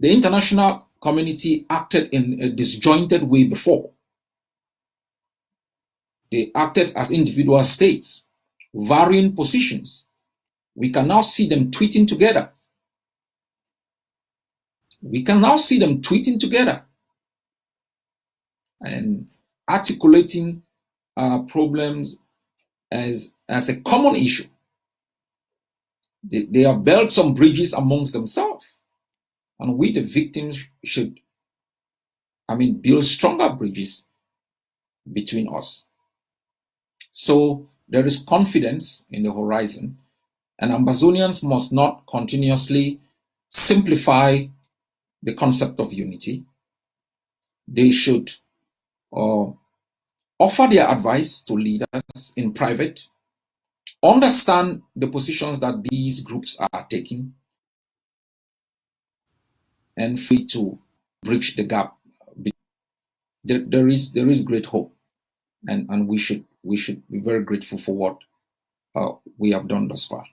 The international community acted in a disjointed way before. They acted as individual states, varying positions. We can now see them tweeting together. And articulating problems as a common issue. They have built some bridges amongst themselves. And we, the victims, should, build stronger bridges between us. So there is confidence in the horizon, and Ambazonians must not continuously simplify the concept of unity. They should offer their advice to leaders in private, understand the positions that these groups are taking, and free to bridge the gap. There is great hope, and we should be very grateful for what we have done thus far.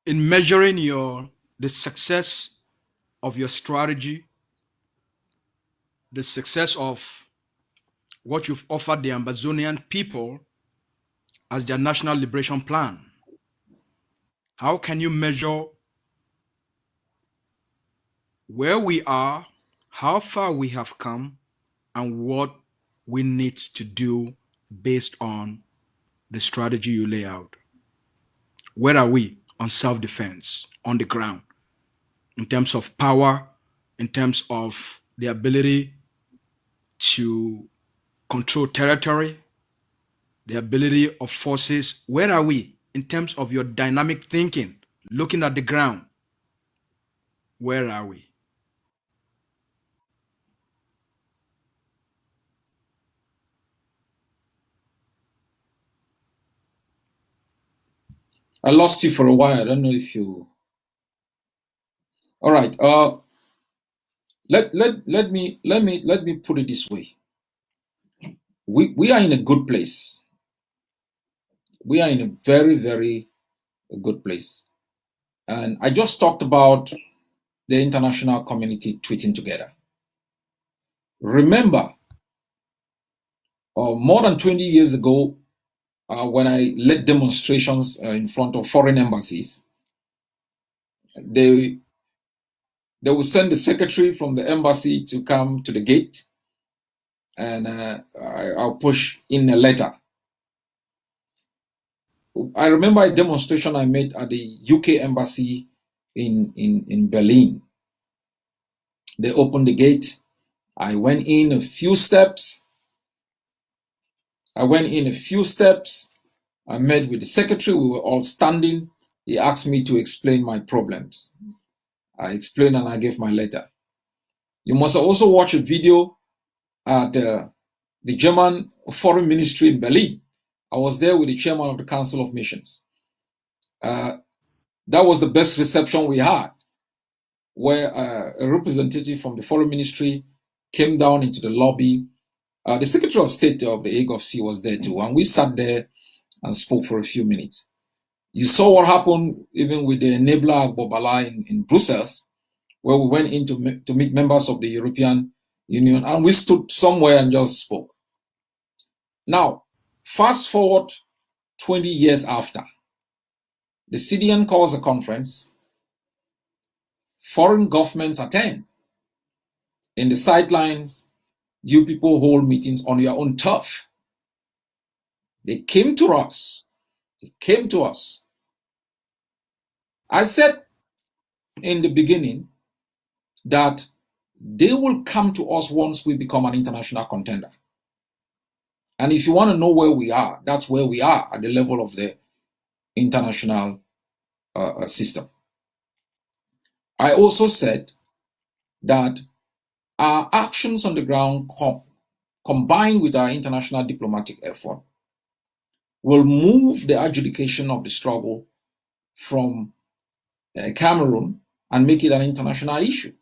In measuring the success of your strategy, the success of what you've offered the Ambazonian people as their national liberation plan, how can you measure where we are, how far we have come, and what we need to do based on the strategy you lay out? Where are we on self-defense on the ground in terms of power, in terms of the ability to control territory, the ability of forces? Where are we in terms of your dynamic thinking, looking at the ground? Where are we? I lost you for a while. I don't know if you. All right. Let me put it this way. We are in a good place. We are in a very, very good place. And I just talked about the international community tweeting together. Remember, more than 20 years ago, when I led demonstrations in front of foreign embassies, they will send the secretary from the embassy to come to the gate, and I'll push in a letter. I remember a demonstration I made at the UK embassy in Berlin. They opened the gate. I went in a few steps. I met with the secretary. We were all standing. He asked me to explain my problems. I explained and I gave my letter. You must also watch a video at the German Foreign Ministry in Berlin. I was there with the chairman of the Council of Missions. That was the best reception we had, where a representative from the Foreign Ministry came down into the lobby. The Secretary of State of the AGOFC was there too, and we sat there and spoke for a few minutes. You saw what happened even with the enabler Bobala in Brussels, where we went in to meet members of the European Union, and we stood somewhere and just spoke. Now, fast forward 20 years after, the CDN calls a conference, foreign governments attend. In the sidelines, you people hold meetings on your own turf. They came to us. I said in the beginning that they will come to us once we become an international contender. And if you want to know where we are, that's where we are at the level of the international system. I also said that our actions on the ground combined with our international diplomatic effort will move the adjudication of the struggle from Cameroon and make it an international issue.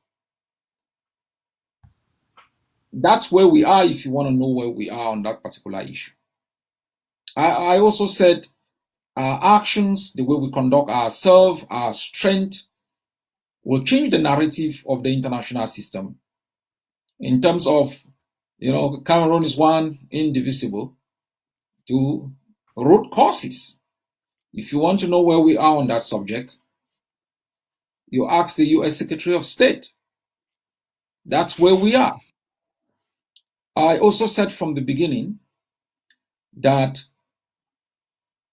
That's where we are if you want to know where we are on that particular issue. I also said our actions, the way we conduct ourselves, our strength, will change the narrative of the international system in terms of, Cameroon is one, indivisible, two, root causes. If you want to know where we are on that subject, you ask the US Secretary of State. That's where we are. I also said from the beginning that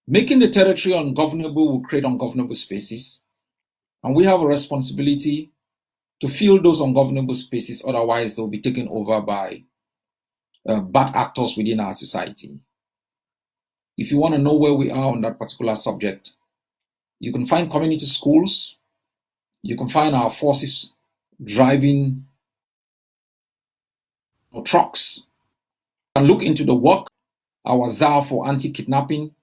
making the territory ungovernable will create ungovernable spaces, and we have a responsibility to fill those ungovernable spaces, otherwise they'll be taken over by bad actors within our society. If you want to know where we are on that particular subject, you can find community schools, you can find our forces driving trucks, and look into the work, our ZAR for anti-kidnapping,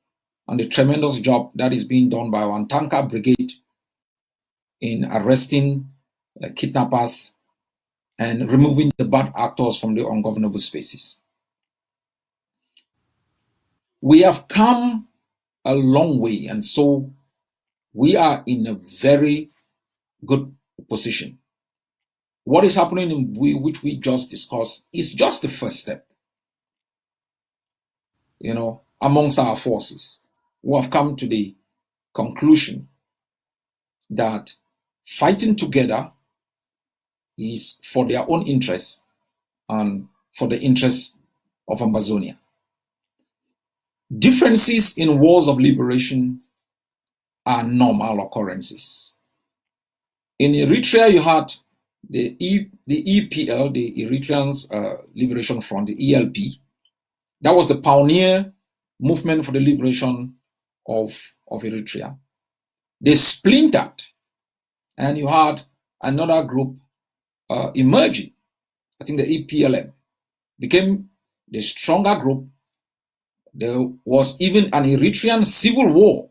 and the tremendous job that is being done by our Antanka Brigade in arresting kidnappers and removing the bad actors from the ungovernable spaces. We have come a long way, and so we are in a very good position. What is happening in which we just discussed is just the first step, amongst our forces who have come to the conclusion that fighting together is for their own interests and for the interests of Ambazonia. Differences in wars of liberation are normal occurrences. In Eritrea, you had the EPL, the Eritrean Liberation Front, the ELP. That was the pioneer movement for the liberation of Eritrea. They splintered, and you had another group emerging. I think the EPLM became the stronger group. There was even an Eritrean civil war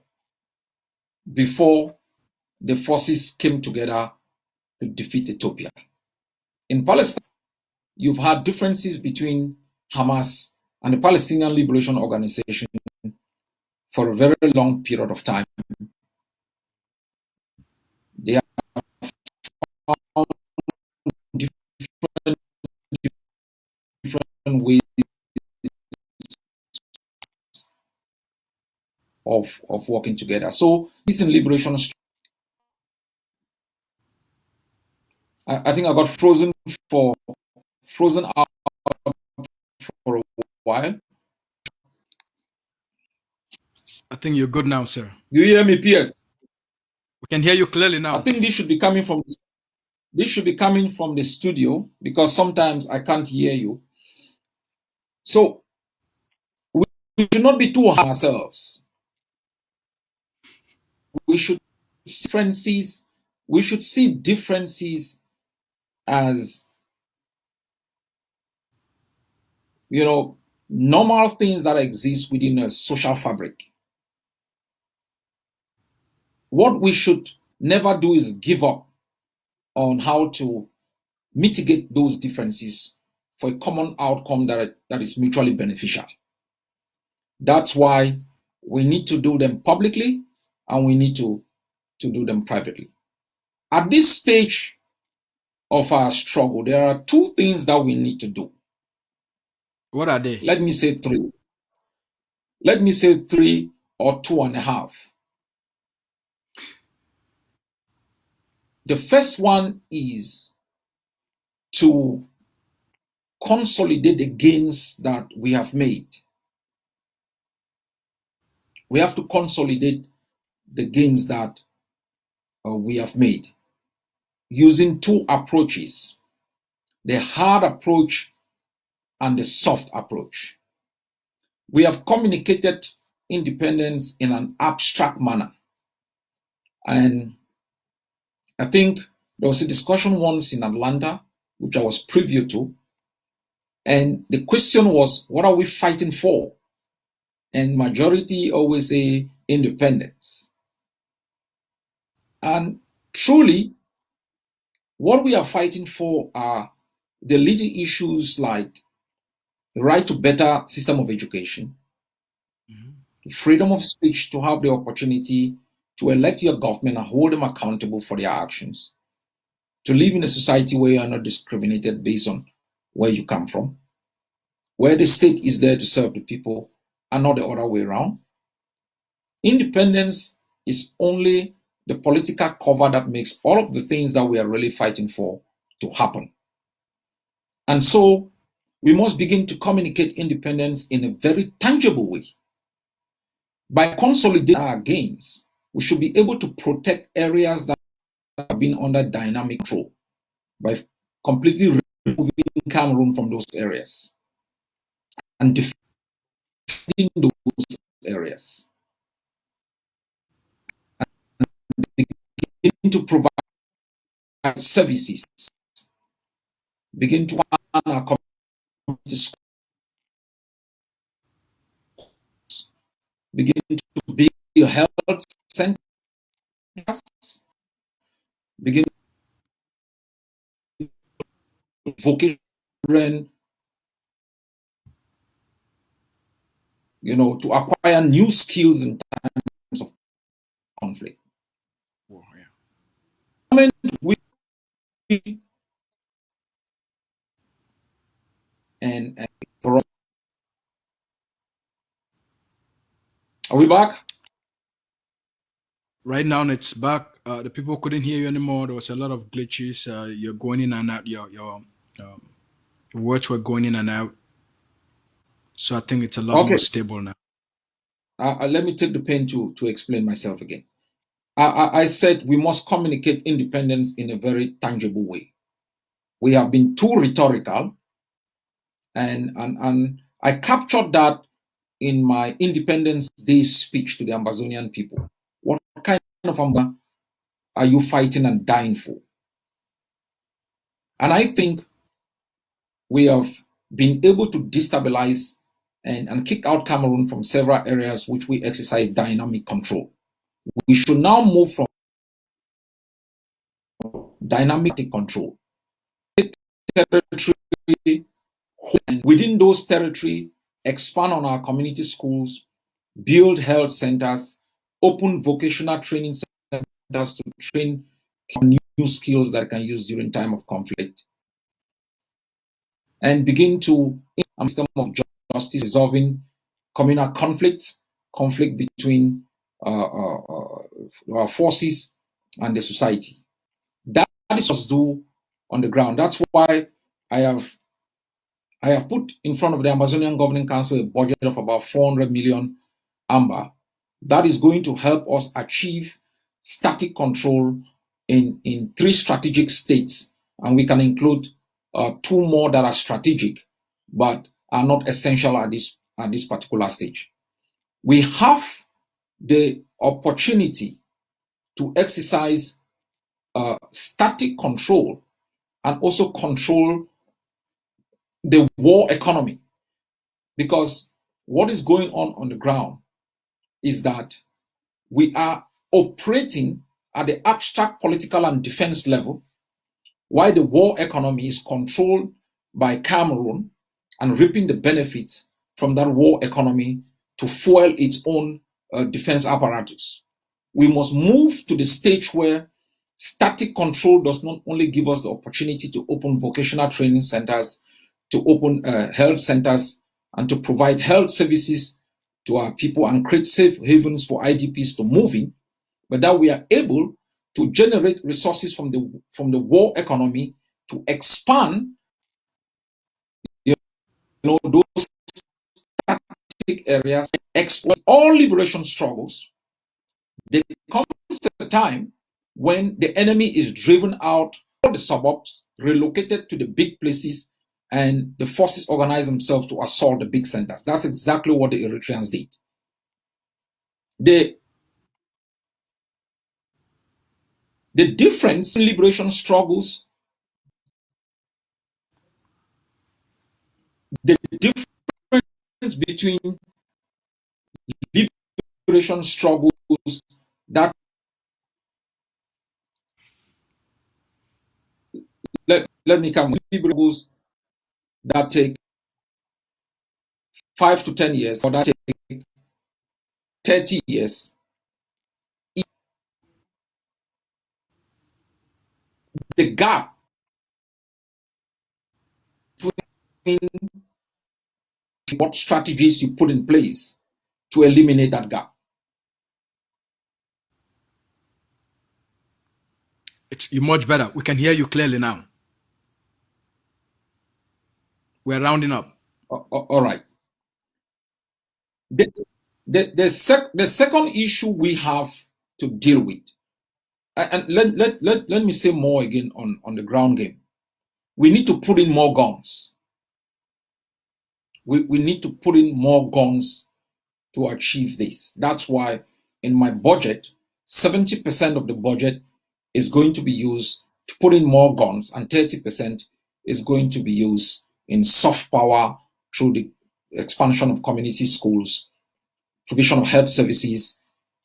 before the forces came together to defeat Ethiopia. In Palestine, you've had differences between Hamas and the Palestinian Liberation Organization for a very long period of time. They have found different ways of working together. So this in liberation, I think I got frozen out for a while. I think you're good now, sir. Do you hear me, PS? We can hear you clearly now. I think this should be coming from the studio, because sometimes I can't hear you. So we should not be too hard on ourselves. We should see differences as, normal things that exist within a social fabric. What we should never do is give up on how to mitigate those differences for a common outcome that is mutually beneficial. That's why we need to do them publicly, and we need to do them privately. At this stage of our struggle, there are two things that we need to do. What are they? Let me say three. Let me say three or two and a half. The first one is to consolidate the gains that we have made. We have to consolidate the gains that we have made using two approaches: the hard approach and the soft approach. We have communicated independence in an abstract manner. And I think there was a discussion once in Atlanta, which I was privy to. And the question was, what are we fighting for? And majority always say independence. And truly, what we are fighting for are the leading issues like the right to better system of education, freedom of speech, to have the opportunity to elect your government and hold them accountable for their actions, to live in a society where you are not discriminated based on where you come from, where the state is there to serve the people and not the other way around. Independence is only the political cover that makes all of the things that we are really fighting for to happen. And so we must begin to communicate independence in a very tangible way. By consolidating our gains, we should be able to protect areas that have been under dynamic control by completely removing Cameroon from those areas and defending those areas, and begin to provide services, begin to run our community schools, begin to build health centers, begin vocation, to acquire new skills in times of conflict. Oh, yeah. And for us, are we back? Right now it's back. The people couldn't hear you anymore. There was a lot of glitches. You're going in and out. Your words were going in and out. So I think it's a lot more stable now. Let me take the pain to explain myself again. I said we must communicate independence in a very tangible way. We have been too rhetorical, and I captured that in my Independence Day speech to the Ambazonian people. What kind of Amba are you fighting and dying for? And I think we have been able to destabilize and kick out Cameroon from several areas which we exercise dynamic control. We should now move from dynamic control. Territory, and within those territory, expand on our community schools, build health centers, open vocational training centers to train new skills that can use during time of conflict, and begin to system of justice, resolving communal conflicts, conflict between our forces and the society. That is what we do on the ground. That's why I have put in front of the Amazonian Governing Council a budget of about 400 million AMBA that is going to help us achieve static control in 3 strategic states, and we can include 2 more that are strategic but are not essential at this particular stage. We have the opportunity to exercise static control and also control the war economy, because what is going on the ground is that we are operating at the abstract political and defense level, while the war economy is controlled by Cameroon and reaping the benefits from that war economy to fuel its own defense apparatus. We must move to the stage where static control does not only give us the opportunity to open vocational training centers, to open health centers, and to provide health services to our people and create safe havens for IDPs to move in, but that we are able to generate resources from the war economy to expand, those static areas, exploit all liberation struggles. There comes a time when the enemy is driven out of the suburbs, relocated to the big places, and the forces organize themselves to assault the big centers. That's exactly what the Eritreans did. The difference in liberation struggles, the difference between liberation struggles that let me come liberals that take 5 to 10 years or that take 30 years, the gap between what strategies you put in place to eliminate that gap. You're much better. We can hear you clearly now. We're rounding up. All right. The second issue we have to deal with, and let me say more again on the ground game. We need to put in more guns. We need to put in more guns to achieve this. That's why in my budget, 70% of the budget is going to be used to put in more guns, and 30% is going to be used in soft power through the expansion of community schools, provision of health services,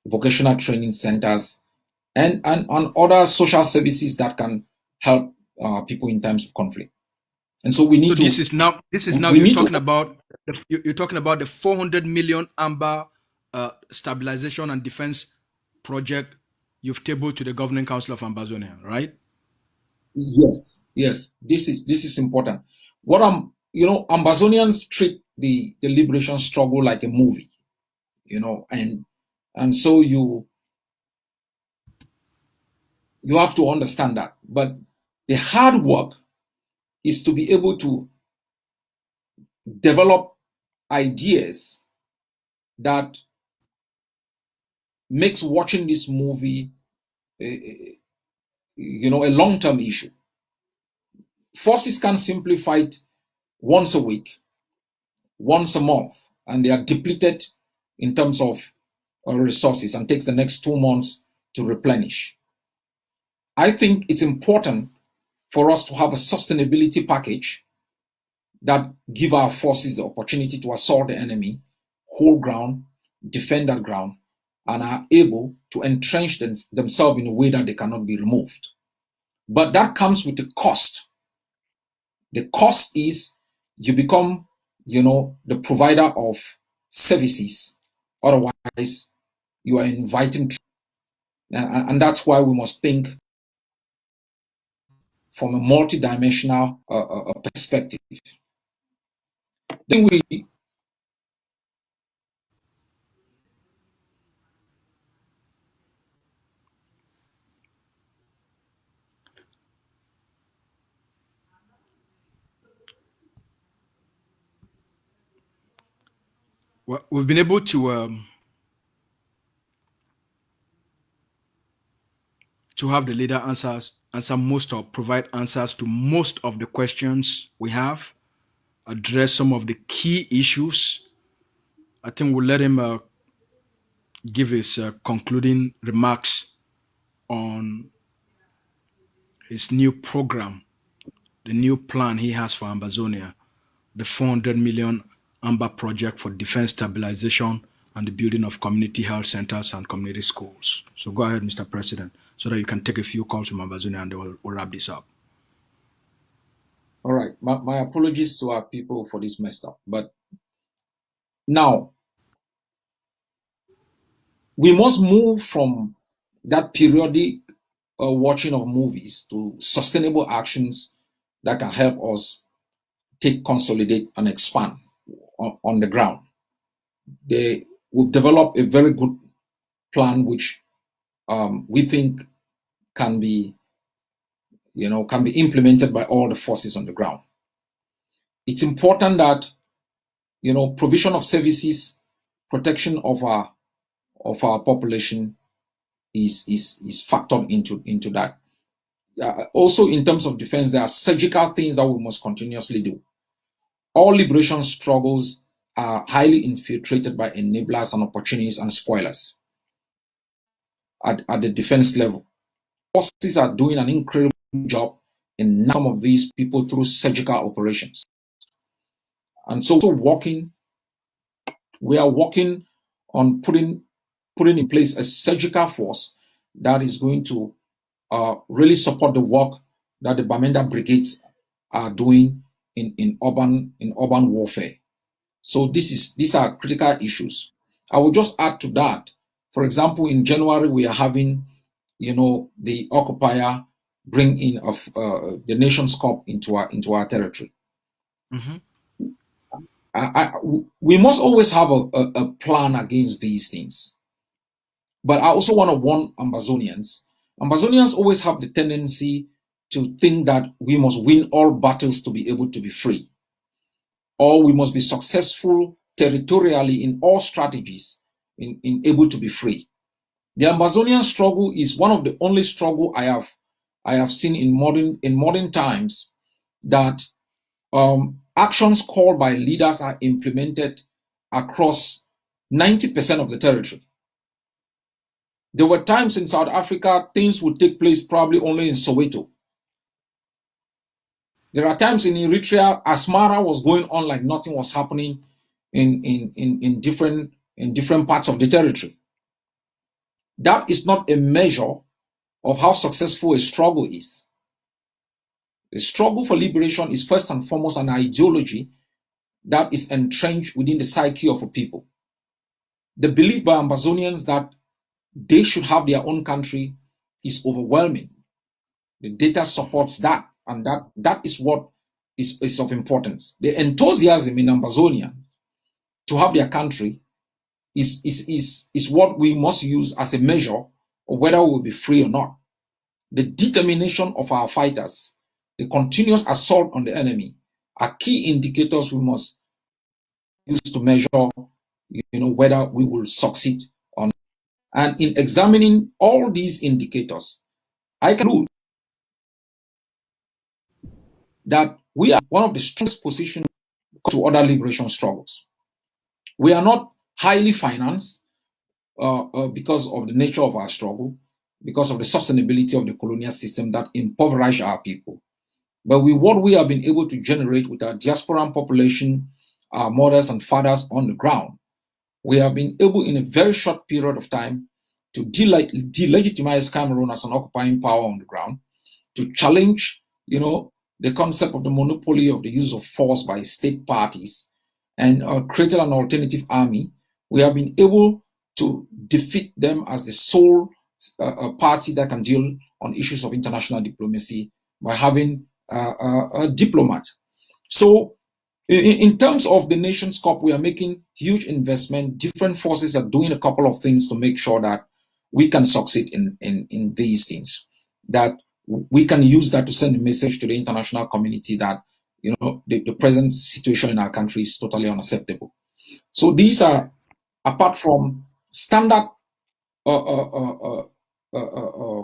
vocational training centers, and other social services that can help people in times of conflict. And so we need so this is now you're talking about the 400 million AMBA stabilization and defense project you've tabled to the Governing Council of Ambazonia, right? Yes. This is important. Ambazonians treat the liberation struggle like a movie, and so you have to understand that. But the hard work is to be able to develop ideas that makes watching this movie a long-term issue. Forces can simply fight once a week, once a month, and they are depleted in terms of resources and takes the next 2 months to replenish. I think it's important for us to have a sustainability package that give our forces the opportunity to assault the enemy, hold ground, defend that ground, and are able to entrench themselves in a way that they cannot be removed. But that comes with a cost. The cost is you become, the provider of services. Otherwise, you are inviting, and that's why we must think from a multidimensional perspective. Then Well, we've been able to have the leader answer most or provide answers to most of the questions we have, address some of the key issues. I think we'll let him give his concluding remarks on his new program, the new plan he has for Ambazonia, the 400 million AMBA project for defense stabilization and the building of community health centers and community schools. So go ahead, Mr. President, so that you can take a few calls from Ambazonia and then we'll wrap this up. All right. My apologies to our people for this messed up. But now, we must move from that periodic watching of movies to sustainable actions that can help us take, consolidate, and expand on the ground. We've developed a very good plan which we think can be implemented by all the forces on the ground. It's important that provision of services, protection of our population is factored into that. Also, in terms of defense, there are surgical things that we must continuously do. All liberation struggles are highly infiltrated by enablers and opportunists and spoilers at the defense level. Forces are doing an incredible job in some of these people through surgical operations. And so we are working on putting in place a surgical force that is going to really support the work that the Bamenda brigades are doing in urban warfare. So these are critical issues. I will just add to that. For example, in January we are having, the occupier bring in of the Nations Cup into our territory. Mm-hmm. We must always have a plan against these things. But I also want to warn Ambazonians. Ambazonians always have the tendency to think that we must win all battles to be able to be free, or we must be successful territorially in all strategies in able to be free. The Ambazonian struggle is one of the only struggle I have seen in modern times that actions called by leaders are implemented across 90% of the territory. There were times in South Africa things would take place probably only in Soweto. There are times in Eritrea, Asmara was going on like nothing was happening in different parts of the territory. That is not a measure of how successful a struggle is. The struggle for liberation is first and foremost an ideology that is entrenched within the psyche of a people. The belief by Ambazonians that they should have their own country is overwhelming. The data supports that, and that is what is of importance. The enthusiasm in Ambazonia to have their country is what we must use as a measure of whether we will be free or not. The determination of our fighters, the continuous assault on the enemy, are key indicators we must use to measure, whether we will succeed or not. And in examining all these indicators, I can conclude that we are one of the strongest positions to other liberation struggles. We are not highly financed because of the nature of our struggle, because of the sustainability of the colonial system that impoverished our people. But with what we have been able to generate with our diasporan population, our mothers and fathers on the ground, we have been able in a very short period of time to delegitimize Cameroon as an occupying power on the ground, to challenge, the concept of the monopoly of the use of force by state parties, and created an alternative army. We have been able to defeat them as the sole party that can deal on issues of international diplomacy by having a diplomat. So in terms of the Nations Cup, we are making huge investment. Different forces are doing a couple of things to make sure that we can succeed in these things, that we can use that to send a message to the international community that the present situation in our country is totally unacceptable. So these are, apart from standard uh, uh, uh, uh,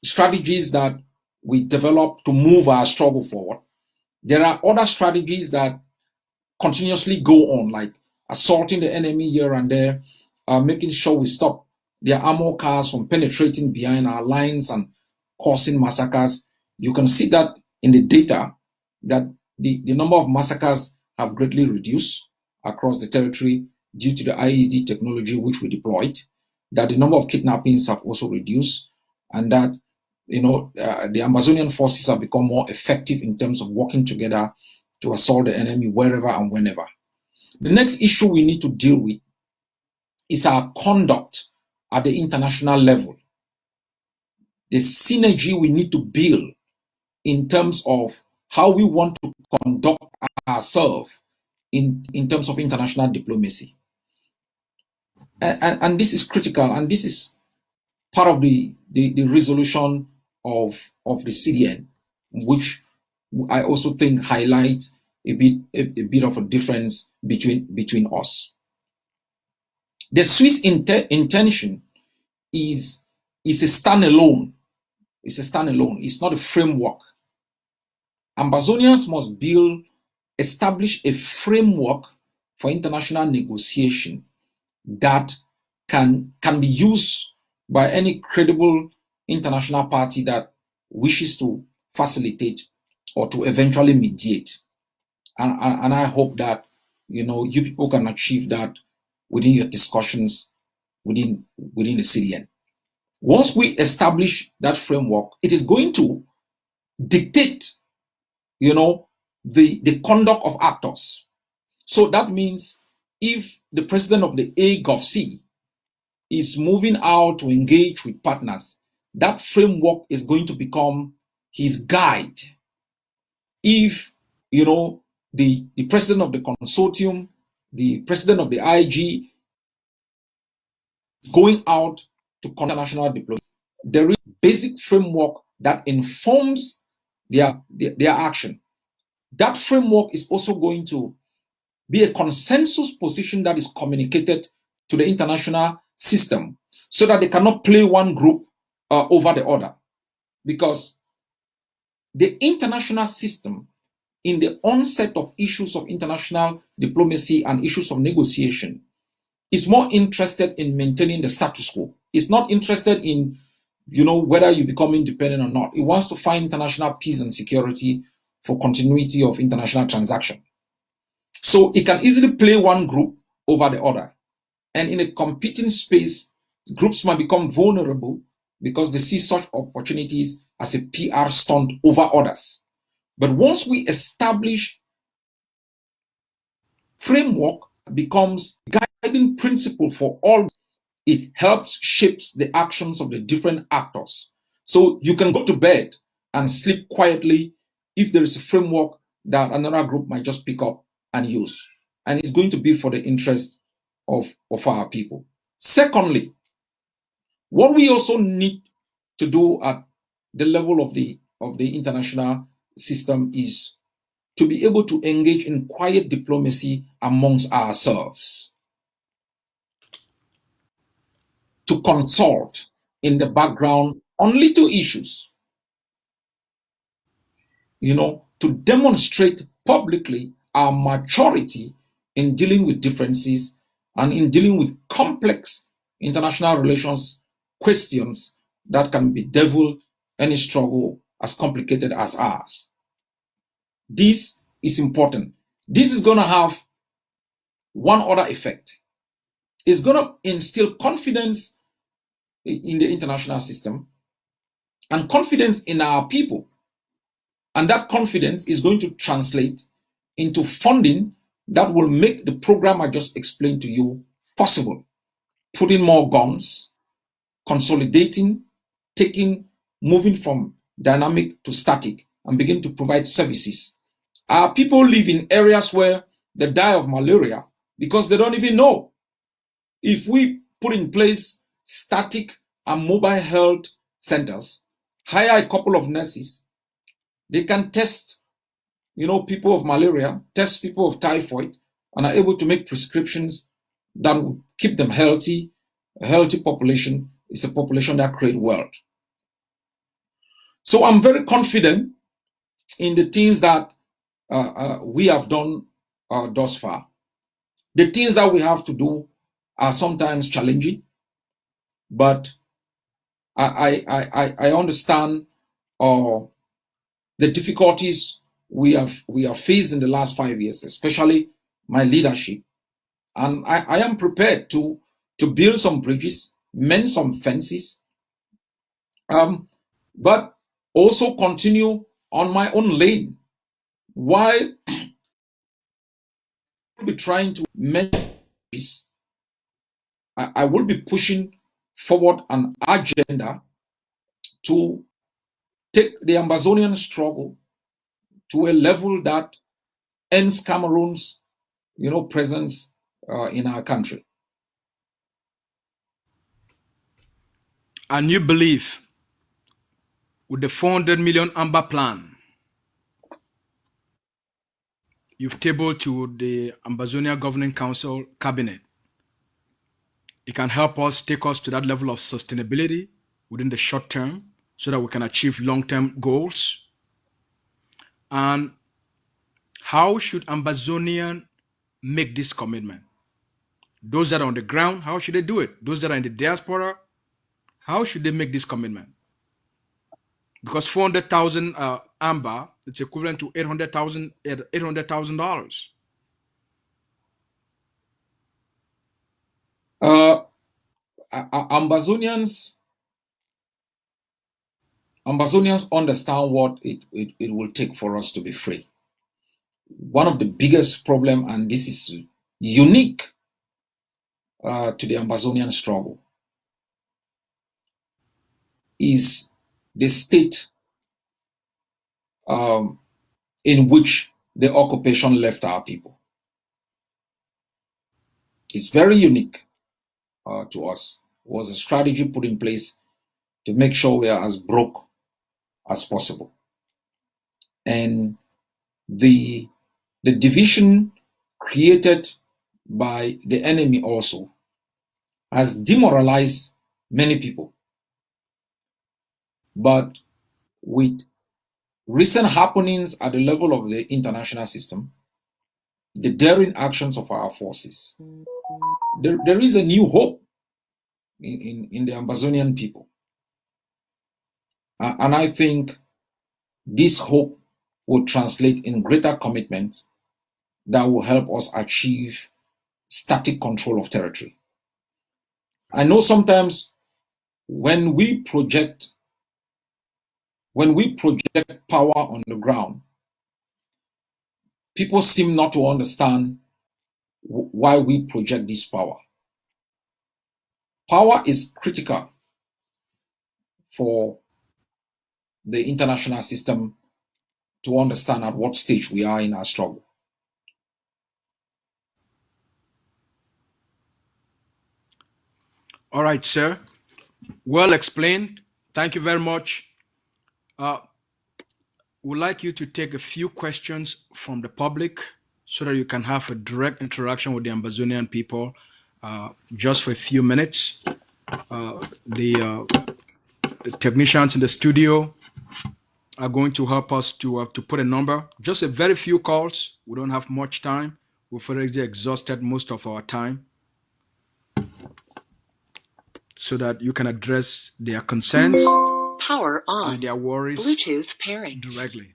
strategies that we develop to move our struggle forward, there are other strategies that continuously go on, like assaulting the enemy here and there, making sure we stop their armor cars from penetrating behind our lines and causing massacres. You can see that in the data that the number of massacres have greatly reduced across the territory due to the IED technology which we deployed, that the number of kidnappings have also reduced, and that the Ambazonian forces have become more effective in terms of working together to assault the enemy wherever and whenever. The next issue we need to deal with is our conduct at the international level. The synergy we need to build in terms of how we want to conduct ourselves in terms of international diplomacy. And this is critical, and this is part of the resolution of the CDN, which I also think highlights a bit of a difference between us. The Swiss intention is a standalone. It's a standalone. It's not a framework. Ambazonians must establish a framework for international negotiation that can be used by any credible international party that wishes to facilitate or to eventually mediate. And I hope that you people can achieve that within your discussions within the CDN. Once we establish that framework, it is going to dictate, the conduct of actors. So that means if the president of the AGOVC is moving out to engage with partners, that framework is going to become his guide. If, the president of the consortium, the president of the IG, going out to international diplomacy, there is a basic framework that informs their action. That framework is also going to be a consensus position that is communicated to the international system so that they cannot play one group over the other. Because the international system, in the onset of issues of international diplomacy and issues of negotiation, is more interested in maintaining the status quo. It's not interested in, whether you become independent or not. It wants to find international peace and security for continuity of international transaction. So it can easily play one group over the other. And in a competing space, groups might become vulnerable because they see such opportunities as a PR stunt over others. But once we establish framework, becomes guiding principle for all, it helps shapes the actions of the different actors. So you can go to bed and sleep quietly if there is a framework that another group might just pick up and use. And it's going to be for the interest of our people. Secondly, what we also need to do at the level of the international system is to be able to engage in quiet diplomacy amongst ourselves, to consult in the background on little issues, to demonstrate publicly our maturity in dealing with differences and in dealing with complex international relations questions that can bedevil any struggle as complicated as ours. This is important. This is going to have one other effect. It's going to instill confidence in the international system and confidence in our people. And that confidence is going to translate into funding that will make the program I just explained to you possible. Putting more guns, consolidating, moving from dynamic to static, and begin to provide services. Our people live in areas where they die of malaria because they don't even know. If we put in place static and mobile health centers, hire a couple of nurses, they can test, people of malaria, test people of typhoid, and are able to make prescriptions that will keep them healthy. A healthy population is a population that creates wealth. So I'm very confident in the things that we have done thus far. The things that we have to do are sometimes challenging, but I understand the difficulties we have faced in the last 5 years, especially my leadership, and I am prepared to build some bridges, mend some fences, but also continue on my own lane while I'll be trying to mend this. I will be pushing forward an agenda to take the Ambazonian struggle to a level that ends Cameroon's, presence in our country. And you believe with the 400 million Amber plan you've tabled to the Ambazonia Governing Council cabinet, it can help us take us to that level of sustainability within the short term so that we can achieve long-term goals. And how should Ambazonian make this commitment? Those that are on the ground, how should they do it? Those that are in the diaspora, how should they make this commitment? Because 400,000 amber, it's equivalent to $800,000. Ambazonians understand what it will take for us to be free. One of the biggest problem, and this is unique to the Ambazonian struggle, is the state in which the occupation left our people. It's very unique to us. It was a strategy put in place to make sure we are as broke as possible. And the division created by the enemy also has demoralized many people. But with recent happenings at the level of the international system, the daring actions of our forces, there is a new hope in the Ambazonian people. And I think this hope will translate in greater commitment that will help us achieve static control of territory. I know sometimes when we project power on the ground, people seem not to understand why we project this power. Power is critical for the international system to understand at what stage we are in our struggle. All right, sir. Well explained. Thank you very much. Would like you to take a few questions from the public so that you can have a direct interaction with the Ambazonian people just for a few minutes. The technicians in the studio are going to help us to put a number. Just a very few calls. We don't have much time. We've already exhausted most of our time, so that you can address their concerns Power on. and their worries Bluetooth pairing. directly.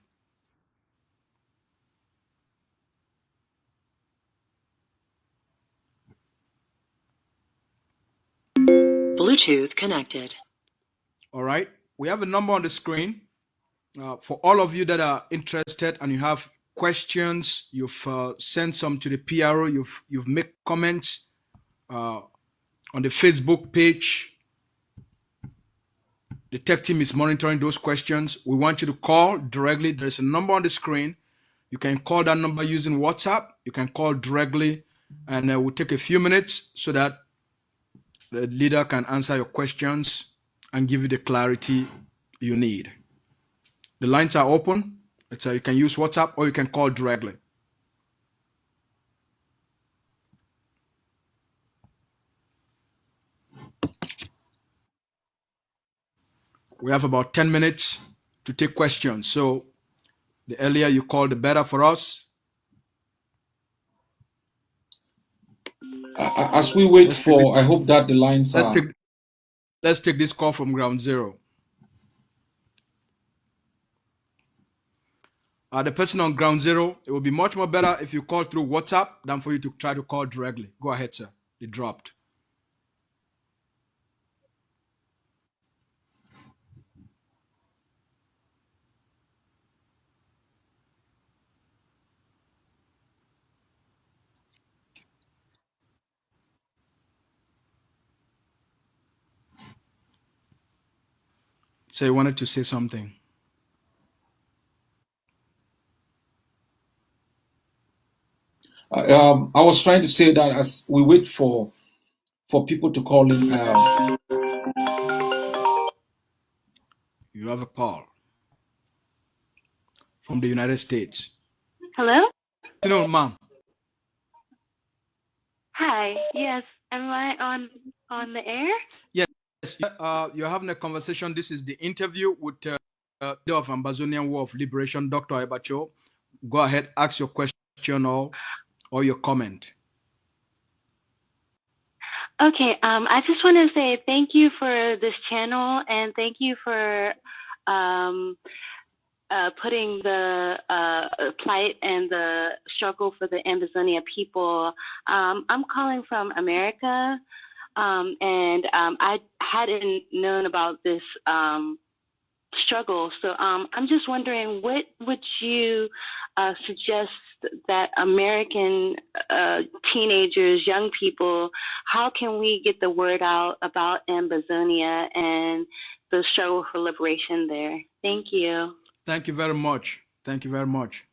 Bluetooth connected. All right. We have a number on the screen. For all of you that are interested and you have questions, you've sent some to the PRO, you've made comments on the Facebook page. The tech team is monitoring those questions. We want you to call directly. There's a number on the screen. You can call that number using WhatsApp. You can call directly, and we'll take a few minutes so that the leader can answer your questions and give you the clarity you need. The lines are open. So you can use WhatsApp or you can call directly. We have about 10 minutes to take questions. So the earlier you call, the better for us. As we wait for, I hope that the lines are. Let's take this call from ground zero. The person on ground zero, it will be much more better if you call through WhatsApp than for you to try to call directly. Go ahead, sir. It dropped. So you wanted to say something. I was trying to say that as we wait for people to call in. You have a call from the United States. Hello? Hello, ma'am. Hi. Yes. Am I on the air? Yes. You're having a conversation. This is the interview with the of Ambazonian War of Liberation, Dr. Ayaba Cho. Go ahead, ask your question or your comment. Okay. I just want to say thank you for this channel and thank you for putting the plight and the struggle for the Ambazonia people. I'm calling from America, and I hadn't known about this struggle. So I'm just wondering, what would you suggest that American teenagers, young people, how can we get the word out about Ambazonia and the struggle for liberation there? Thank you. Thank you very much. Thank you very much.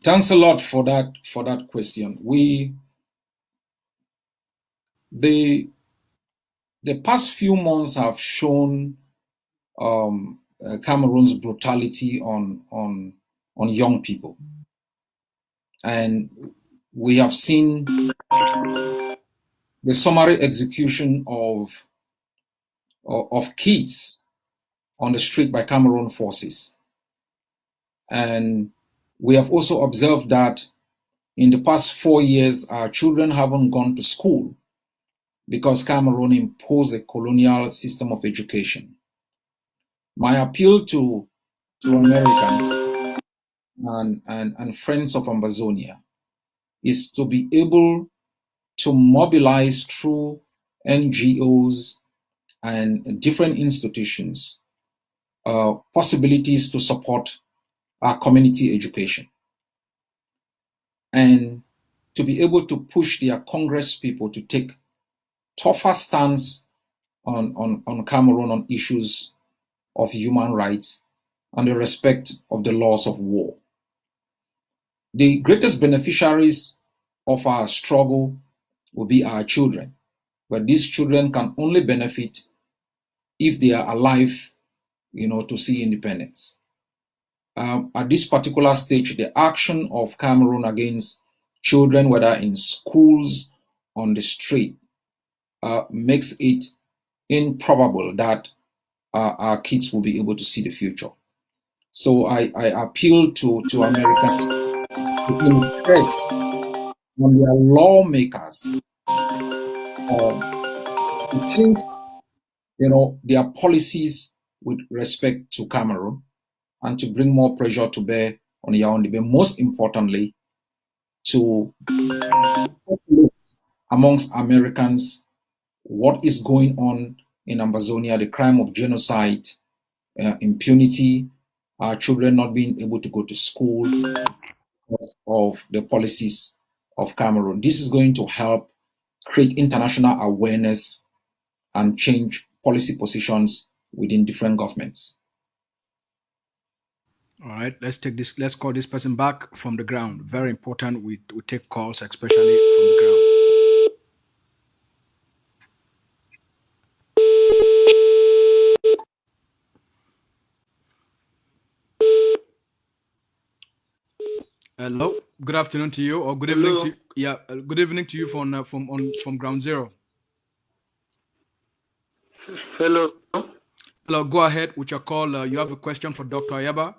Thanks a lot for that question. The past few months have shown Cameroon's brutality on young people, and we have seen the summary execution of kids on the street by Cameroon forces, and we have also observed that in the past 4 years, our children haven't gone to school because Cameroon imposed a colonial system of education. My appeal to Americans and friends of Ambazonia is to be able to mobilize through NGOs and different institutions possibilities to support our community education, and to be able to push their Congress people to take tougher stance on Cameroon on issues of human rights and the respect of the laws of war. The greatest beneficiaries of our struggle will be our children, but these children can only benefit if they are alive, to see independence. At this particular stage, the action of Cameroon against children, whether in schools, on the street, makes it improbable that our kids will be able to see the future. So I appeal to Americans to impress on their lawmakers to change, their policies with respect to Cameroon, and to bring more pressure to bear on Yaoundé. But most importantly, to circulate amongst Americans what is going on in Ambazonia, the crime of genocide, impunity, our children not being able to go to school because of the policies of Cameroon. This is going to help create international awareness and change policy positions within different governments. All right, let's call this person back from the ground. Very important. We take calls, especially from the ground. Hello. Good afternoon to you, or good evening to good evening to you from ground zero. Hello. Hello, go ahead with your call. You have a question for Dr. Ayaba?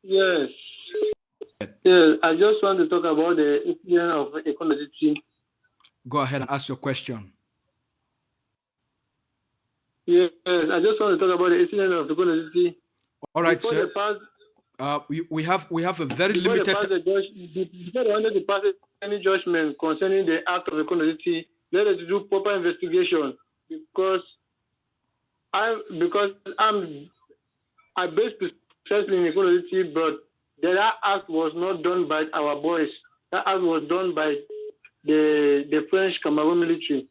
Yes. Yes, I just want to talk about the incident of equality. Go ahead and ask your question. Yes, I just want to talk about the incident of equality. All right, Before sir. they passed, We have a very before they limited. before they wanted to pass any judgment concerning the act of equality, they had to do proper investigation because I based precisely in equality, but that act was not done by our boys. That act was done by the French Cameroon military,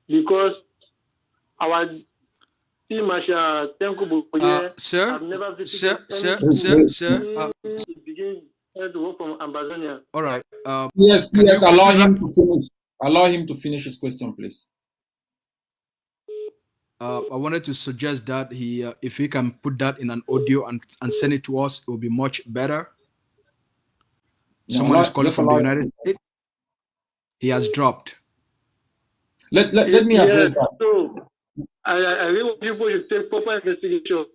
because our team Marshal Tenku Boye Sir, have never sir, visited sir, any sir, school sir. since he began to work from Ambazonia. All right. Yes, Can yes, you allow him wrap? to finish. Allow him to finish his question, please. I wanted to suggest that if he can put that in an audio and send it to us, it will be much better. No, Someone is calling just from the allow United him. States. He has dropped. Let me address Yes, that. so I really want people to take proper investigation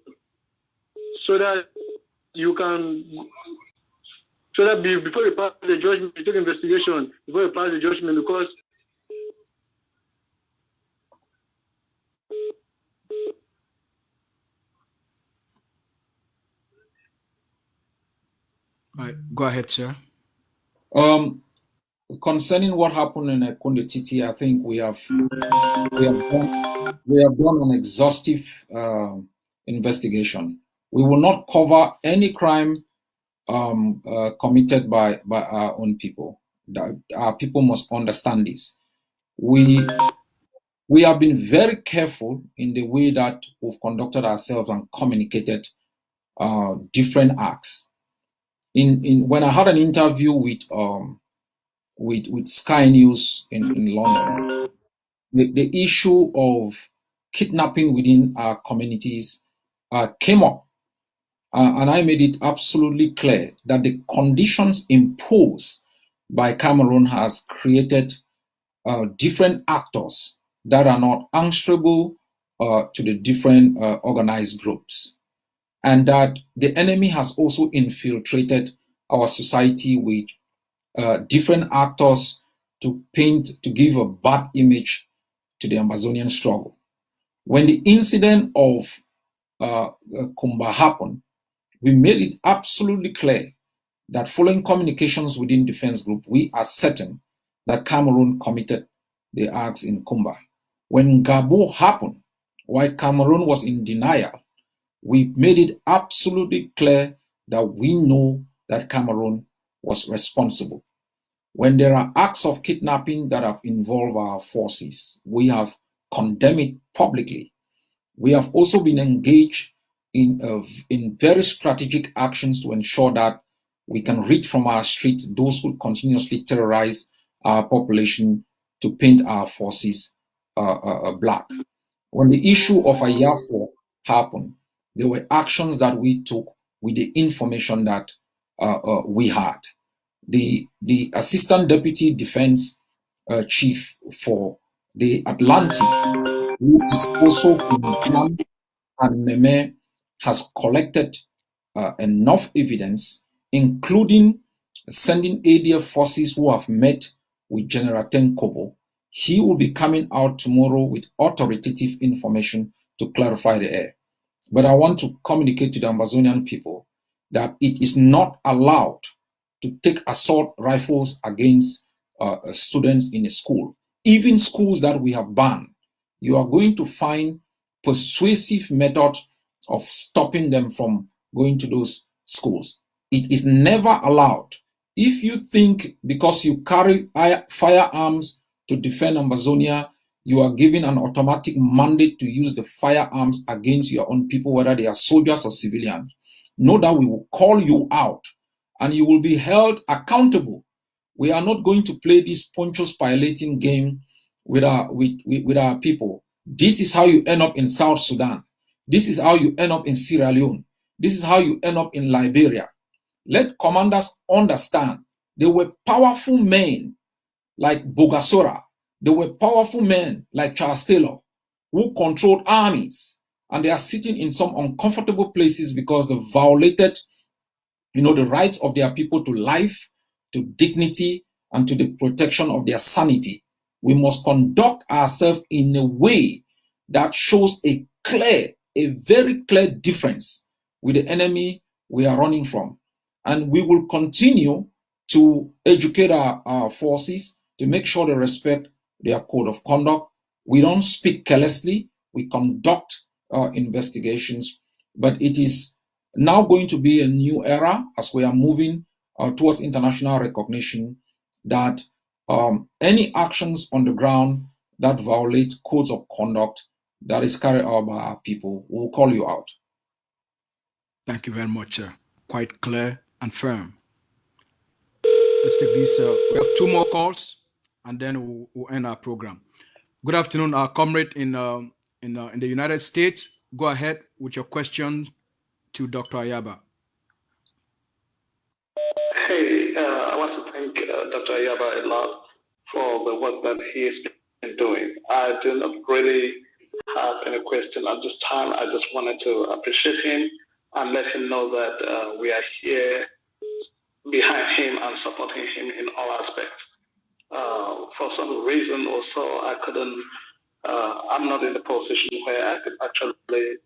so that you can, so that before you pass the judgment, you take investigation before you pass the judgment, because All right. Go ahead, sir. Concerning what happened in Konde Titi, I think we have done an exhaustive investigation. We will not cover any crime committed by our own people. Our people must understand this. We have been very careful in the way that we've conducted ourselves and communicated different acts. When I had an interview with Sky News in London, the issue of kidnapping within our communities came up. And I made it absolutely clear that the conditions imposed by Cameroon has created different actors that are not answerable to the different organized groups. And that the enemy has also infiltrated our society with different actors to give a bad image to the Amazonian struggle. When the incident of Kumba happened, we made it absolutely clear that following communications within defense group, we are certain that Cameroon committed the acts in Kumba. When Gabo happened, while Cameroon was in denial, we made it absolutely clear that we know that Cameroon was responsible. When there are acts of kidnapping that have involved our forces, we have condemned it publicly. We have also been engaged in very strategic actions to ensure that we can reach from our streets those who continuously terrorize our population to paint our forces black. When the issue of Ayafo happened, there were actions that we took with the information that we had. The Assistant Deputy Defense Chief for the Atlantic, who is also from Nam and Meme, has collected enough evidence, including sending ADF forces who have met with General Tenkobo. He will be coming out tomorrow with authoritative information to clarify the air. But I want to communicate to the Ambazonian people that it is not allowed to take assault rifles against students in a school, even schools that we have banned. You are going to find persuasive method of stopping them from going to those schools. It is never allowed. If you think because you carry firearms to defend Ambazonia, you are given an automatic mandate to use the firearms against your own people, whether they are soldiers or civilians, know that we will call you out and you will be held accountable. We are not going to play this ponchos piloting game with our people. This is how you end up in South Sudan. This is how you end up in Sierra Leone. This is how you end up in Liberia. Let commanders understand. They were powerful men like Bogasora There were powerful men like Charles Taylor who controlled armies, and they are sitting in some uncomfortable places because they violated, the rights of their people to life, to dignity, and to the protection of their sanity. We must conduct ourselves in a way that shows a very clear difference with the enemy we are running from. And we will continue to educate our forces to make sure they respect their code of conduct. We don't speak carelessly. We conduct investigations, but it is now going to be a new era as we are moving towards international recognition that any actions on the ground that violate codes of conduct that is carried out by our people, we will call you out. Thank you very much, sir. Quite clear and firm. Let's take this. We have 2 more calls, and then we'll end our program. Good afternoon, our comrade in the United States. Go ahead with your questions to Dr. Ayaba. Hey, I want to thank Dr. Ayaba a lot for the work that he has been doing. I do not really have any question at this time. I just wanted to appreciate him and let him know that we are here behind him and supporting him in all aspects. For some reason or so, I'm not in the position where I could actually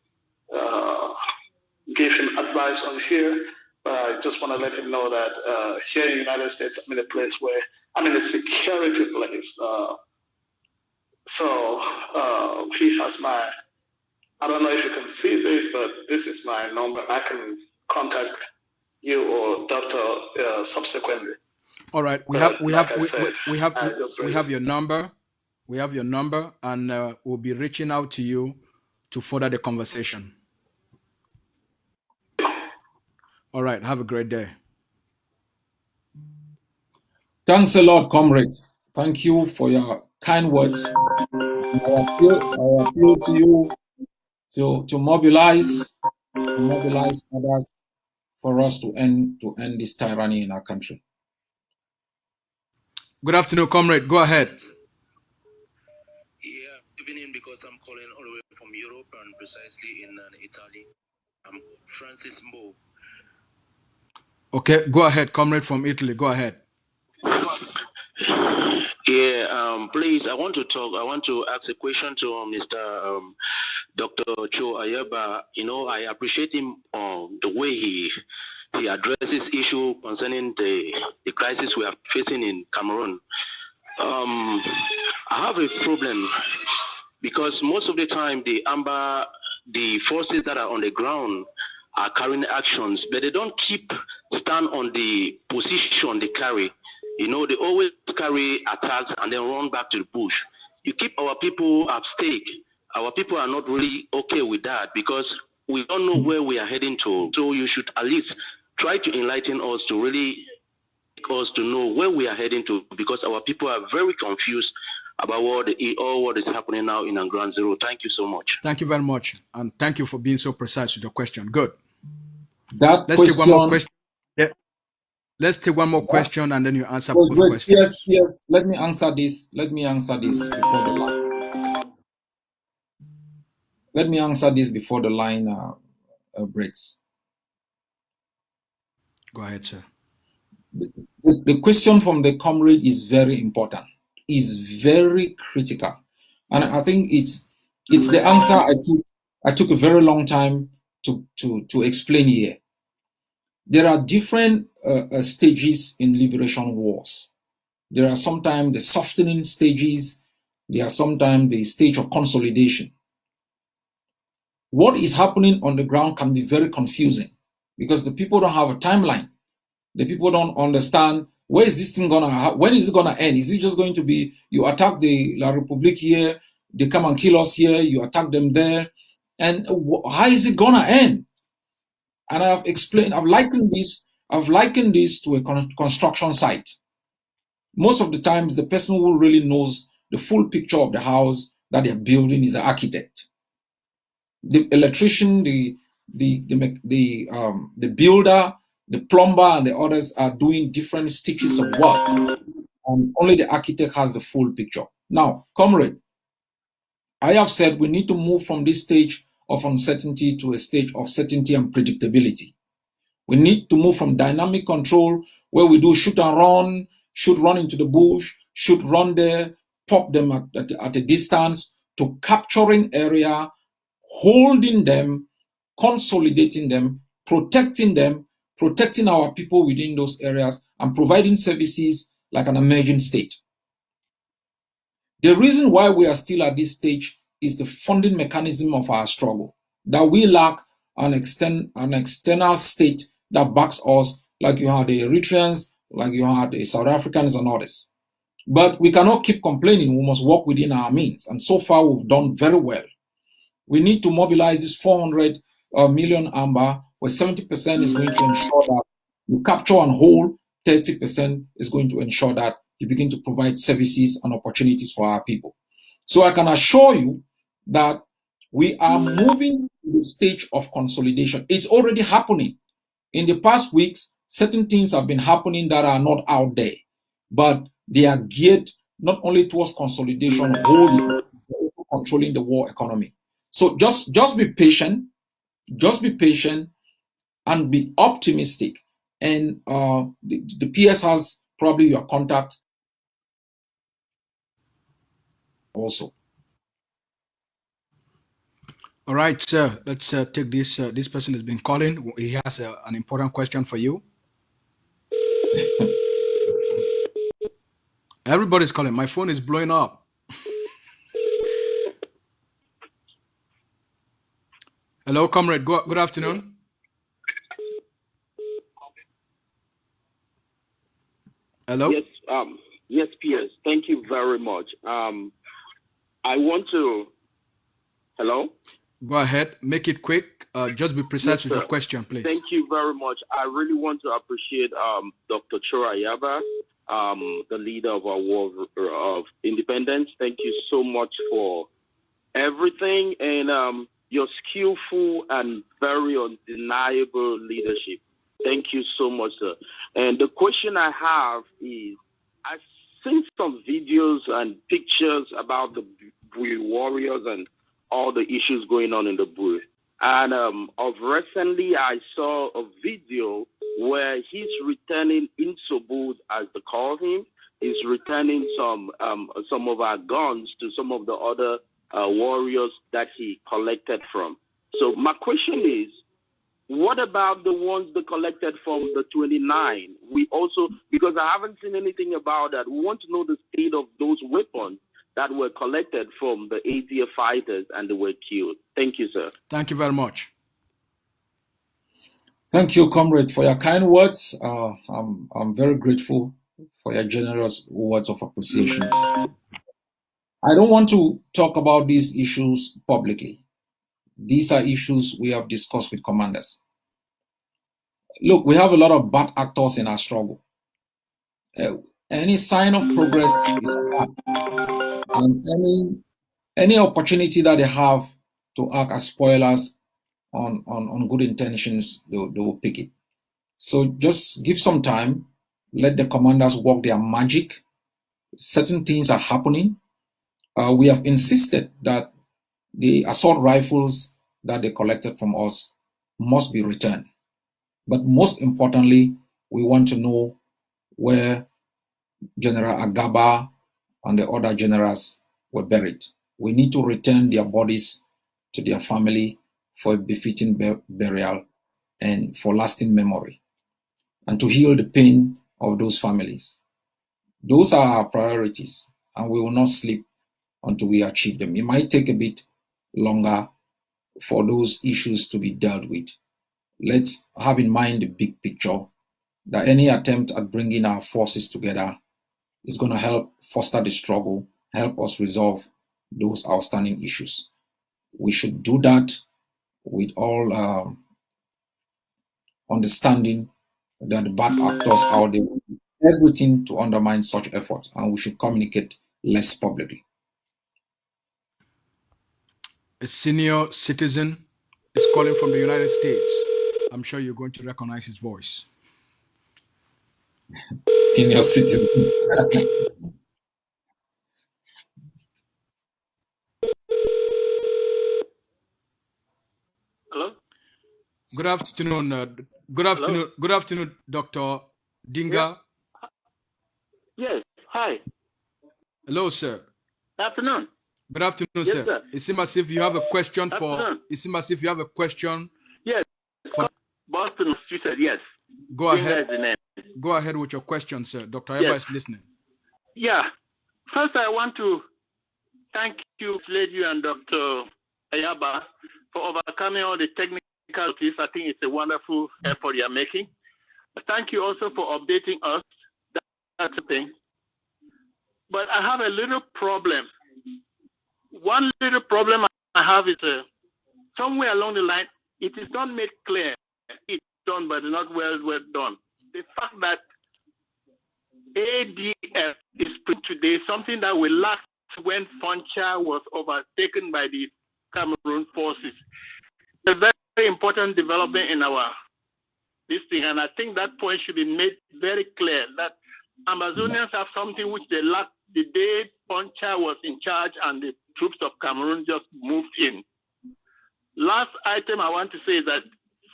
give him advice on here. But I just want to let him know that here in the United States, I'm in a place where I'm in a security place. So he has I don't know if you can see this, but this is my number. I can contact you or doctor subsequently. All right, we have your number. We have your number, and we'll be reaching out to you to further the conversation. All right, have a great day. Thanks a lot, comrade. Thank you for your kind words. I appeal to you to mobilize others for us to end this tyranny in our country. Good afternoon, comrade. Go ahead. Yeah, evening, because I'm calling all the way from Europe and precisely in Italy. I'm Francis Mbo. Okay, go ahead, comrade from Italy. Go ahead. Yeah, please, I want to ask a question to Mr. Dr. Cho Ayaba. I appreciate him the way he addresses issue concerning the crisis we are facing in Cameroon. I have a problem because most of the time the forces that are on the ground are carrying actions, but they don't stand on the position they carry. They always carry attacks and then run back to the bush. You keep our people at stake. Our people are not really okay with that because we don't know where we are heading to. So you should at least try to enlighten us to really make us to know where we are heading to, because our people are very confused about what is happening now in Ground Zero. Thank you so much. Thank you very much, and thank you for being so precise with your question. Good. Let's take one more question. Yeah. Let's take one more question, and then you answer both questions. Yes. Let me answer this before the line. Let me answer this before the line breaks. Go ahead, sir. The question from the comrade is very important, is very critical, and I think it's the answer I took a very long time to explain here. There are different stages in liberation wars. There are sometimes the softening stages. There are sometimes the stage of consolidation. What is happening on the ground can be very confusing because the people don't have a timeline. The people don't understand, where is this thing when is it gonna end? Is it just going to be you attack the La Republique here, they come and kill us here, you attack them there, and how is it gonna end? And I've likened this to a construction site. Most of the times, the person who really knows the full picture of the house that they're building is the architect. The electrician, the builder, the plumber, and the others are doing different stitches of work, and only the architect has the full picture. Now, comrade, I have said we need to move from this stage of uncertainty to a stage of certainty and predictability. We need to move from dynamic control, where we do shoot and run, shoot, run into the bush, shoot, run there, pop them at a distance, to capturing area, holding them, consolidating them, protecting our people within those areas, and providing services like an emerging state. The reason why we are still at this stage is the funding mechanism of our struggle, that we lack an external state that backs us, like you had the Eritreans, like you had the South Africans and others. But we cannot keep complaining. We must work within our means. And so far, we've done very well. We need to mobilize this 400 million AMBA, where 70% is going to ensure that you capture and hold, 30% is going to ensure that you begin to provide services and opportunities for our people. So I can assure you that we are moving to the stage of consolidation. It's already happening. In the past weeks, certain things have been happening that are not out there, but they are geared not only towards consolidation, wholly, but also controlling the war economy. So just be patient, and be optimistic. And the PS has probably your contact also. All right, sir. Let's take this. This person has been calling. He has an important question for you. Everybody's calling. My phone is blowing up. Hello, comrade. Good afternoon. Hello. Yes, yes, PS. Thank you very much. I want to. Hello. Go ahead. Make it quick. Just be precise with your sir. question, please. Thank you very much. I really want to appreciate Dr. Cho Ayaba, the leader of our War of Independence. Thank you so much for everything and your skillful and very undeniable leadership. Thank you so much, sir. And the question I have is, I've seen some videos and pictures about the Bui warriors and all the issues going on in the Bui. And of recently, I saw a video where he's returning Insobud, as they call him. He's returning some of our guns to some of the other warriors that he collected from. So my question is, what about the ones they collected from the 29? We also, because I haven't seen anything about that, we want to know the state of those weapons that were collected from the ATF fighters and they were killed. Thank you, sir. Thank you very much. Thank you, comrade, for your kind words. I'm very grateful for your generous words of appreciation. I don't want to talk about these issues publicly. These are issues we have discussed with commanders. Look, we have a lot of bad actors in our struggle. Any sign of progress is bad. And any opportunity that they have to act as spoilers on good intentions, they will pick it. So just give some time, let the commanders work their magic. Certain things are happening. We have insisted that the assault rifles that they collected from us must be returned. But most importantly, we want to know where General Agaba and the other generals were buried. We need to return their bodies to their family for a befitting burial and for lasting memory, and to heal the pain of those families. Those are our priorities, and we will not sleep until we achieve them. It might take a bit longer for those issues to be dealt with. Let's have in mind the big picture, that any attempt at bringing our forces together is going to help foster the struggle, help us resolve those outstanding issues. We should do that with all understanding that the bad actors out there will do everything to undermine such efforts, and we should communicate less publicly. A senior citizen is calling from the United States. I'm sure you're going to recognize his voice. Senior citizen. Hello? Good afternoon. Good afternoon. Hello? Good afternoon, Dr. Dinga. Yes. Hi. Hello, sir. Afternoon. Good afternoon, Yes, sir. sir. It seems as if you have a question for. Afternoon. It seems as if you have a question. Yes. For, Boston, Massachusetts. Yes. go ahead. Dinga is the name. Go ahead with your question, sir. Dr. Ayaba is listening. Yeah. First, I want to thank you, Lady and Dr. Ayaba, for overcoming all the technicalities. I think it's a wonderful effort you're making. Thank you also for updating us. That's the thing. But I have a little problem. One little problem I have is somewhere along the line, it is not made clear. It's done, but not well done. The fact that ADF is put today, something that will last when Foncha was overtaken by the Cameroon forces. It's a very important development in this thing, and I think that point should be made very clear that Ambazonians have something which they lacked the day Foncha was in charge and the troops of Cameroon just moved in. Last item I want to say is that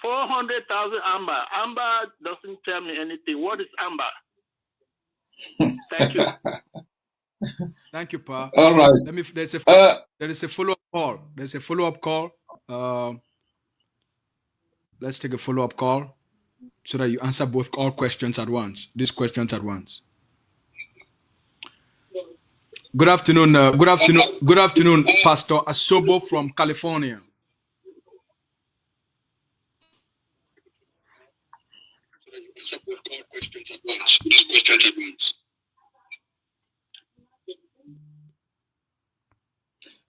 400,000 amber. Amber doesn't tell me anything. What is amber? Thank you. Thank you, Pa. All right. There is a follow-up call. There's a follow-up call. Let's take a follow-up call so that you answer all questions at once. These questions at once. Good afternoon. Good afternoon, Pastor Asobo from California.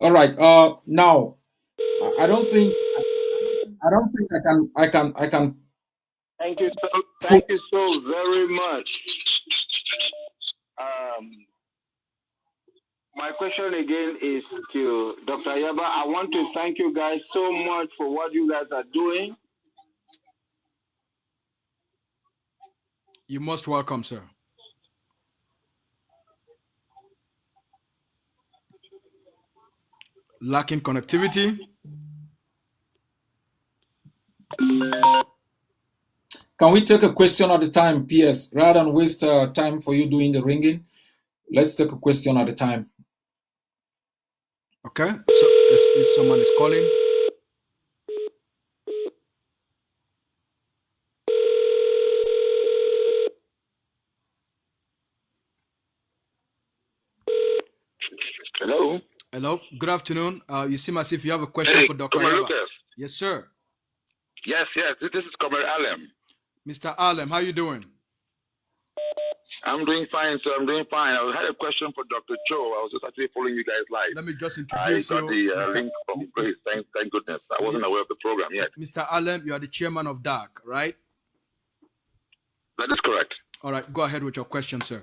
All right. Now, I don't think I can. Thank you so very much. My question again is to Dr. Ayaba. I want to thank you guys so much for what you guys are doing. You're most welcome, sir. Lacking connectivity. Can we take a question at a time, PS? Rather than waste time for you doing the ringing, let's take a question at a time. Okay. So if someone is calling. Hello. Hello. Good afternoon. You seem as if you have a question for Dr. Ayaba. Lucas. Yes, sir. Yes. This is Comrade Alem. Mr. Alem, how you doing? I'm doing fine, sir. I'm doing fine. I had a question for Dr. Cho. I was just actually following you guys live. Let me just introduce you. I got the link from Grace. Thank goodness. I wasn't aware of the program yet. Mr. Alem, you are the chairman of DAC, right? That is correct. All right. Go ahead with your question, sir.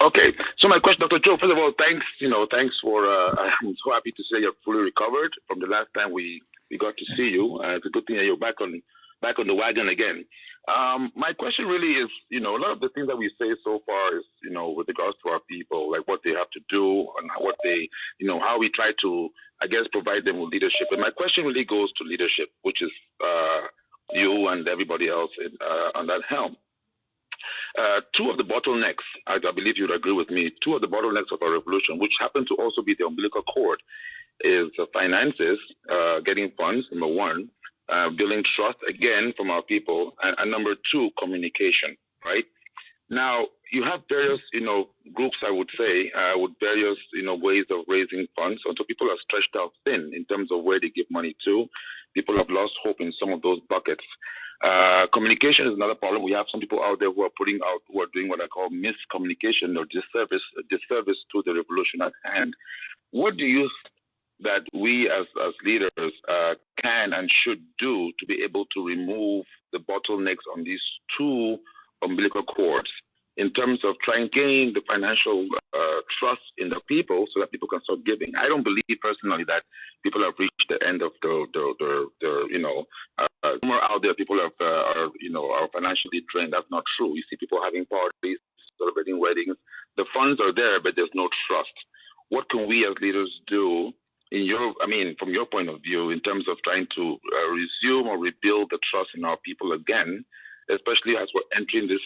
Okay. So my question, Dr. Cho, first of all, thanks for, I'm so happy to say you're fully recovered from the last time we got to see you. It's a good thing that you're back on the wagon again. My question really is, a lot of the things that we say so far is, with regards to our people, like what they have to do and what they, how we try to, I guess, provide them with leadership. And my question really goes to leadership, which is you and everybody else on that helm. Two of the bottlenecks, I believe you'd agree with me, two of the bottlenecks of our revolution, which happen to also be the umbilical cord, is finances, getting funds, number one, building trust, again, from our people, and number two, communication, right? Now, you have various, groups, I would say, with various, ways of raising funds. So people are stretched out thin in terms of where they give money to. People have lost hope in some of those buckets. Communication is another problem. We have some people out there who are doing what I call miscommunication or disservice to the revolution at hand. What do you think that we as leaders can and should do to be able to remove the bottlenecks on these two umbilical cords in terms of trying to gain the financial trust in the people so that people can start giving? I don't believe personally that people have reached the end of their somewhere out there people are financially drained. That's not true. You see people having parties, celebrating weddings. The funds are there, but there's no trust. What can we as leaders do from your point of view, in terms of trying to resume or rebuild the trust in our people again, especially as we're entering this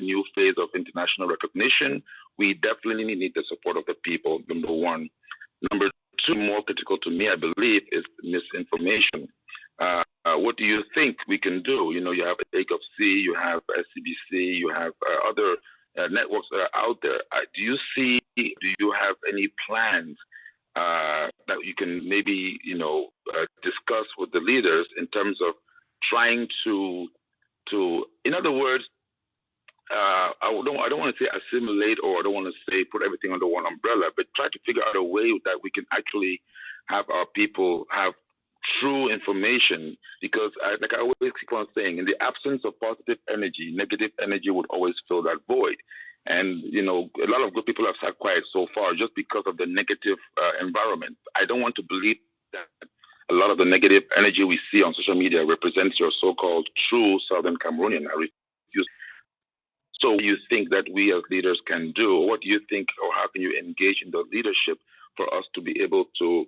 new phase of international recognition, we definitely need the support of the people, number one. Number two, more critical to me, I believe, is misinformation. What do you think we can do? You have AGOVC, you have SCBC, you have other networks that are out there. Do you have any plans that you can maybe, discuss with the leaders in terms of trying to in other words, I don't want to say assimilate, or I don't want to say put everything under one umbrella, but try to figure out a way that we can actually have our people have true information, because like I always keep on saying, in the absence of positive energy, negative energy would always fill that void. And, a lot of good people have sat quiet so far just because of the negative environment. I don't want to believe that a lot of the negative energy we see on social media represents your so-called true Southern Cameroonian. I refuse. So what do you think that we as leaders can do? Or what do you think, or how can you engage in the leadership for us to be able to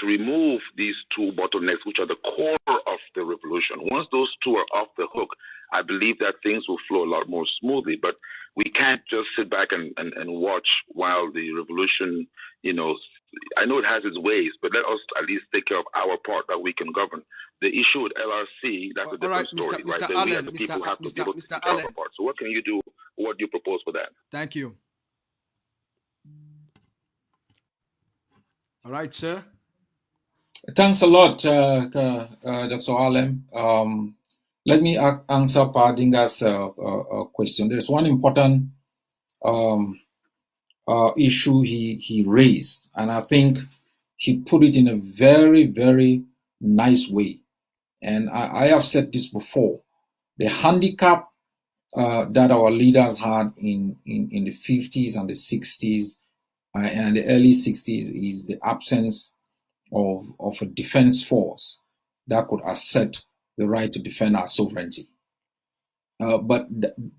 remove these two bottlenecks, which are the core of the revolution? Once those two are off the hook, I believe that things will flow a lot more smoothly. But we can't just sit back and watch while the revolution, I know it has its ways, but let us at least take care of our part that we can govern. The issue with LRC, that's a different story, right? Then we as the people have to be able to take care of our part. So what can you do? What do you propose for that? Thank you. All right, sir. Thanks a lot, Dr. Alem. Let me answer Padinga's question. There's one important issue he raised, and I think he put it in a very, very nice way. And I have said this before. The handicap that our leaders had in the 50s and the 60s and the early 60s is the absence of a defense force that could assert the right to defend our sovereignty. But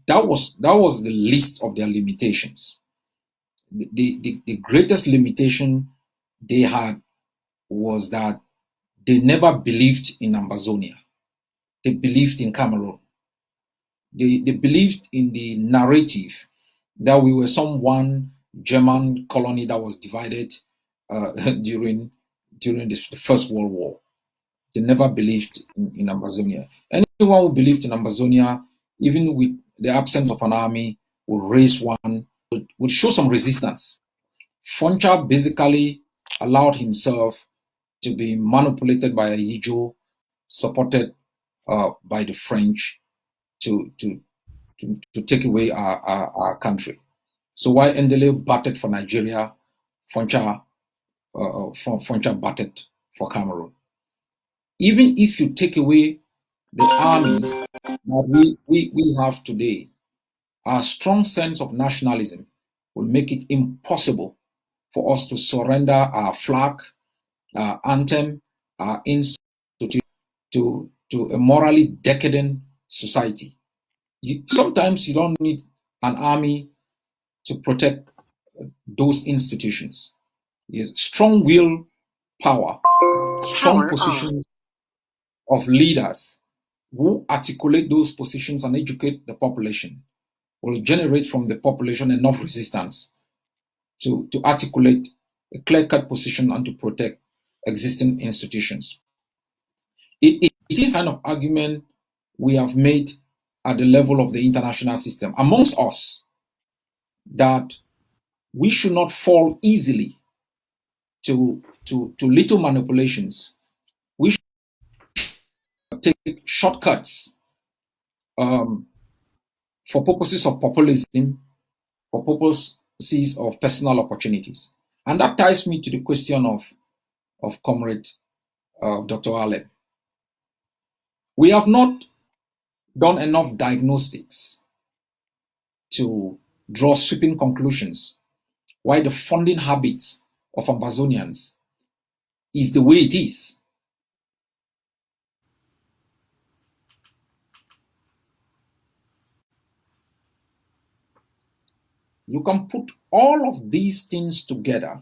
that was the least of their limitations. The greatest limitation they had was that they never believed in Ambazonia. They believed in Cameroon. They believed in the narrative that we were some one German colony that was divided during the First World War. They never believed in Ambazonia. Anyone who believed in Ambazonia, even with the absence of an army, would raise one, would show some resistance. Foncha basically allowed himself to be manipulated by a Ijo, supported by the French, to take away our country. So while Endele batted for Nigeria, Foncha batted for Cameroon. Even if you take away the armies that we have today, our strong sense of nationalism will make it impossible for us to surrender our flag, our anthem, our institute to a morally decadent society. Sometimes you don't need an army to protect those institutions. Strong will power, strong positions of leaders who articulate those positions and educate the population will generate from the population enough resistance to articulate a clear-cut position and to protect existing institutions. It is kind of argument we have made at the level of the international system amongst us, that we should not fall easily to little manipulations. We should take shortcuts for purposes of populism, for purposes of personal opportunities. And that ties me to the question of Comrade Dr. Alem. We have not done enough diagnostics to draw sweeping conclusions why the funding habits of Ambazonians is the way it is. you can put all of these things together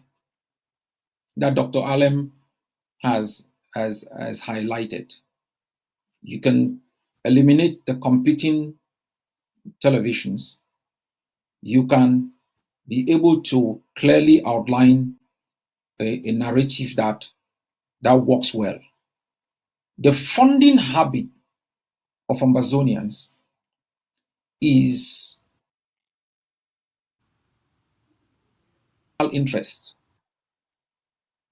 that Dr. Alem has highlighted. You can eliminate the competing televisions. You can be able to clearly outline a narrative that works well. The funding habit of Ambazonians is interest.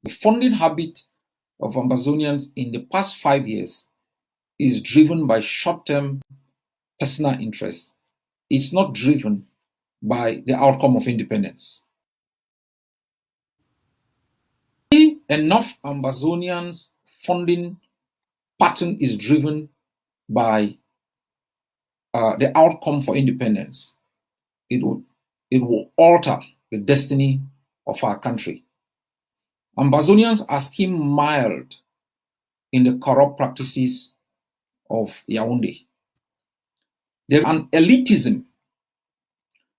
The funding habit of Ambazonians in the past 5 years is driven by short-term personal interest. It's not driven by the outcome of independence. Enough Ambazonians funding pattern is driven by the outcome for independence. It will alter the destiny of our country. Ambazonians are still mired in the corrupt practices of Yaoundé. There is an elitism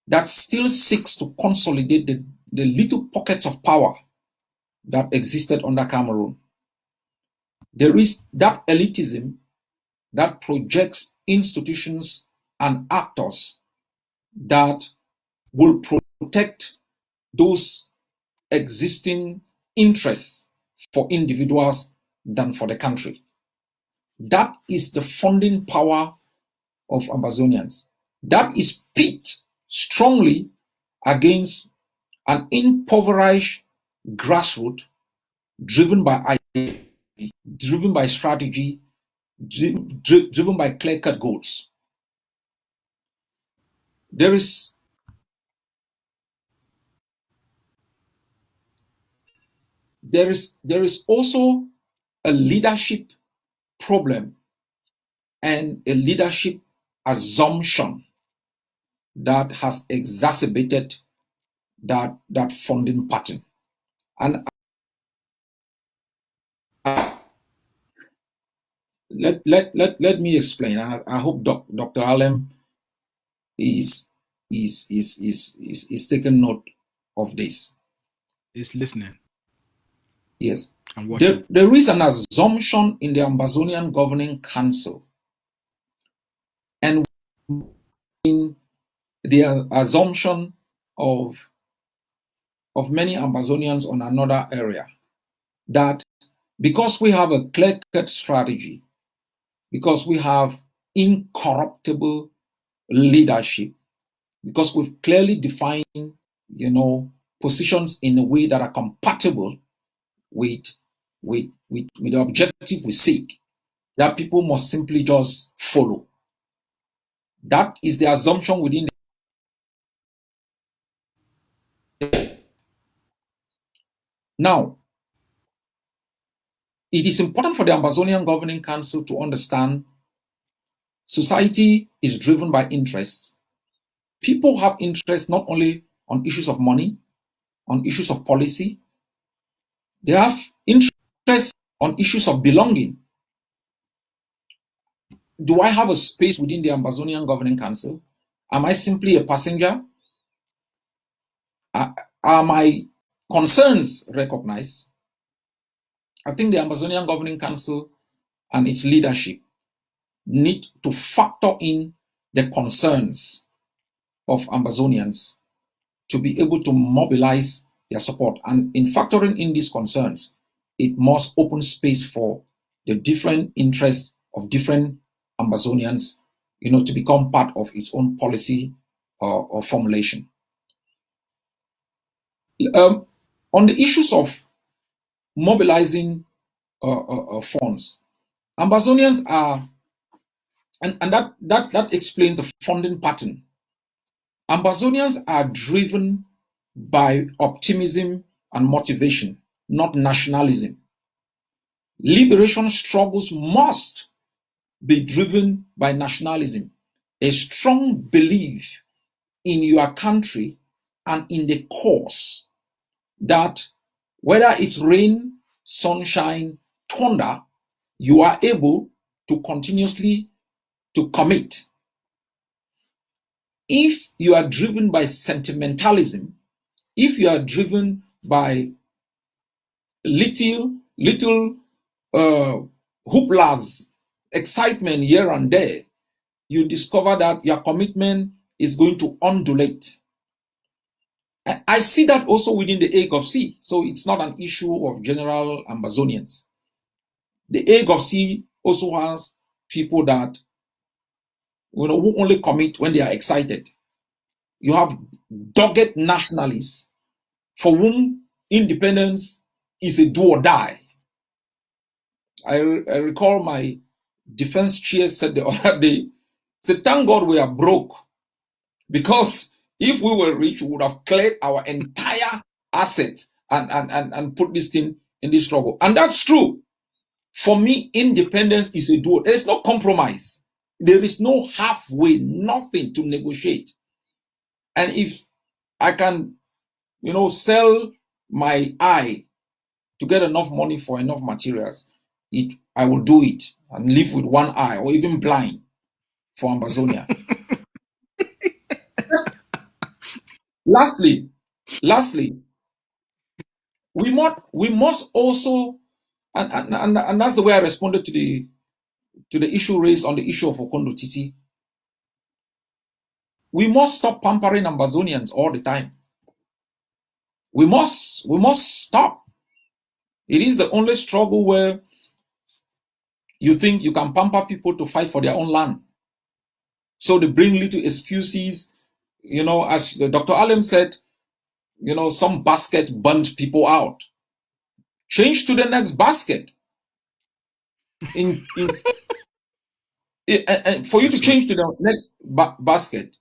that still seeks to consolidate the little pockets of power that existed under Cameroon. There is that elitism that projects institutions and actors that will protect those existing interests for individuals than for the country. That is the funding power of Ambazonians. That is pit strongly against an impoverished grassroots driven by ideology, driven by strategy, driven by clear-cut goals. There is also a leadership problem and a leadership assumption that has exacerbated that funding pattern. And let me explain. I hope Dr. Alem is taking note of this. He's listening. Yes. There is an assumption in the Ambazonian Governing Council and in the assumption of many Ambazonians on another area that because we have a clear-cut strategy, because we have incorruptible leadership, because we've clearly defined, positions in a way that are compatible with the objective we seek, that people must simply just follow. That is the assumption within Now, it is important for the Ambazonian Governing Council to understand society is driven by interests. People have interests not only on issues of money, on issues of policy. They have interests on issues of belonging. Do I have a space within the Ambazonian Governing Council? Am I simply a passenger? Are my concerns recognized? I think the Ambazonian Governing Council and its leadership need to factor in the concerns of Ambazonians to be able to mobilize their support. And in factoring in these concerns, it must open space for the different interests of different Ambazonians, to become part of its own policy or formulation. On the issues of mobilizing funds, Ambazonians are, and that explains the funding pattern. Ambazonians are driven by optimism and motivation, not nationalism. Liberation struggles must be driven by nationalism, a strong belief in your country and in the cause that whether it's rain, sunshine, thunder, you are able to continuously to commit if you are driven by sentimentalism, if you are driven by little hooplas, excitement here and there, you discover that your commitment is going to undulate. I see that also within the AGOVC. So it's not an issue of general Ambazonians. The AGOVC also has people that who only commit when they are excited. You have dogged nationalists for whom independence is a do or die. I recall my defense chair said the other day, said, thank God we are broke, because if we were rich, we would have cleared our entire assets and put this thing in this struggle. And that's true. For me, independence is a do. There is no compromise. There is no halfway, nothing to negotiate. And if I can, sell my eye to get enough money for enough materials, I will do it and live with one eye or even blind for Ambazonia. Lastly, we must also, and that's the way I responded to the issue raised on the issue of Okondo Titi. We must stop pampering Ambazonians all the time. We must stop. It is the only struggle where you think you can pamper people to fight for their own land. So they bring little excuses, as Dr. Alem said, some basket burnt people out. Change to the next basket. For you to change to the next basket,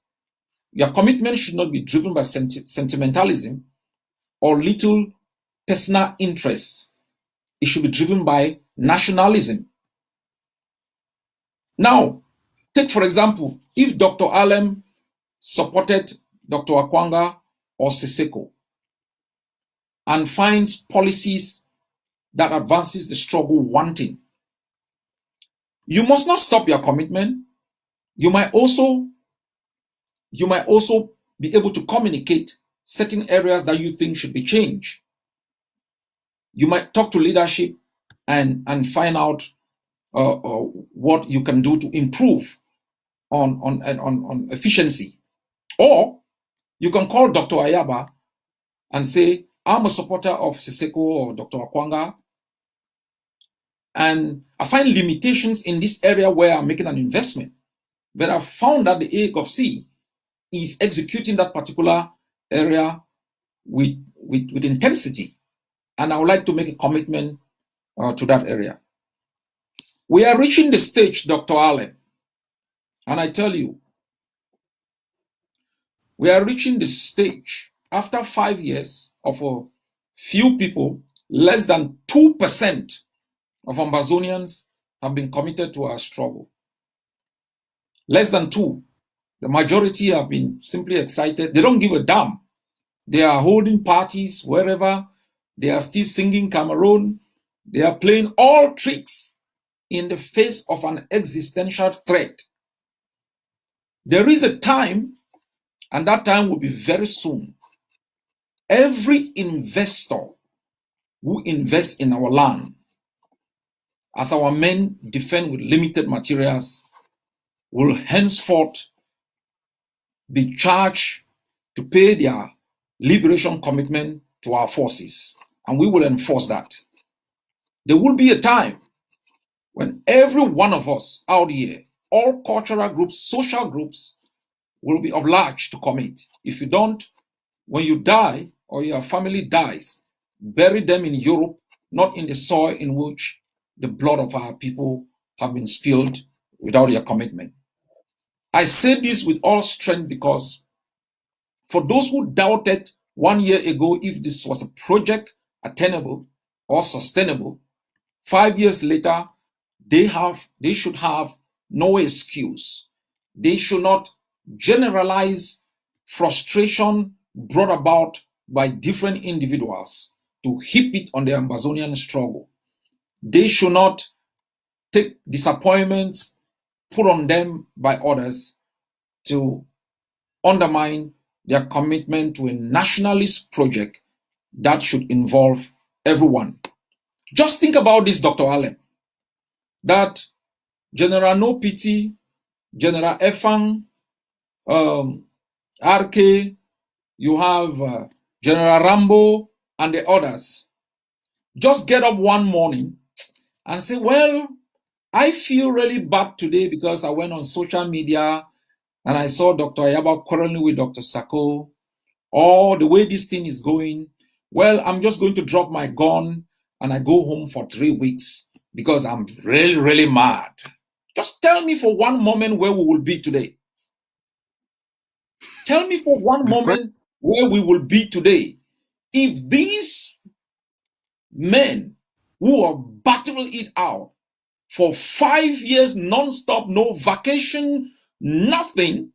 your commitment should not be driven by sentimentalism or little personal interests. It should be driven by nationalism. Now, take for example, if Dr. Alem supported Dr. Akwanga or Siseko and finds policies that advances the struggle wanting, you must not stop your commitment. You might also be able to communicate certain areas that you think should be changed. You might talk to leadership and find out what you can do to improve on efficiency. Or you can call Dr. Ayaba and say, I'm a supporter of Siseko or Dr. Akwanga, and I find limitations in this area where I'm making an investment. But I've found that the AGOVC is executing that particular area with intensity. And I would like to make a commitment to that area. We are reaching the stage, Dr. Allen, and I tell you, we are reaching the stage after 5 years of a few people, less than 2% of Ambazonians have been committed to our struggle. Less than 2%. The majority have been simply excited. They don't give a damn. They are holding parties wherever. They are still singing Cameroon. They are playing all tricks in the face of an existential threat. There is a time, and that time will be very soon. Every investor who invests in our land, as our men defend with limited materials, will henceforth be charged to pay their liberation commitment to our forces, and we will enforce that. There will be a time when every one of us out here, all cultural groups, social groups, will be obliged to commit. If you don't, when you die or your family dies, bury them in Europe, not in the soil in which the blood of our people have been spilled without your commitment. I say this with all strength because for those who doubted 1 year ago if this was a project attainable or sustainable, 5 years later, they should have no excuse. They should not generalize frustration brought about by different individuals to heap it on the Ambazonian struggle. They should not take disappointments put on them by others to undermine their commitment to a nationalist project that should involve everyone. Just think about this, Dr. Allen, that General No Pity, General Efang, RK, you have General Rambo, and the others just get up one morning and say, well, I feel really bad today because I went on social media and I saw Dr. Ayaba quarreling with Dr. Sako, or the way this thing is going. Well, I'm just going to drop my gun and I go home for 3 weeks because I'm really, really mad. Just tell me for one moment where we will be today. Tell me for one moment where we will be today if these men who are battling it out for 5 years non-stop, no vacation, nothing.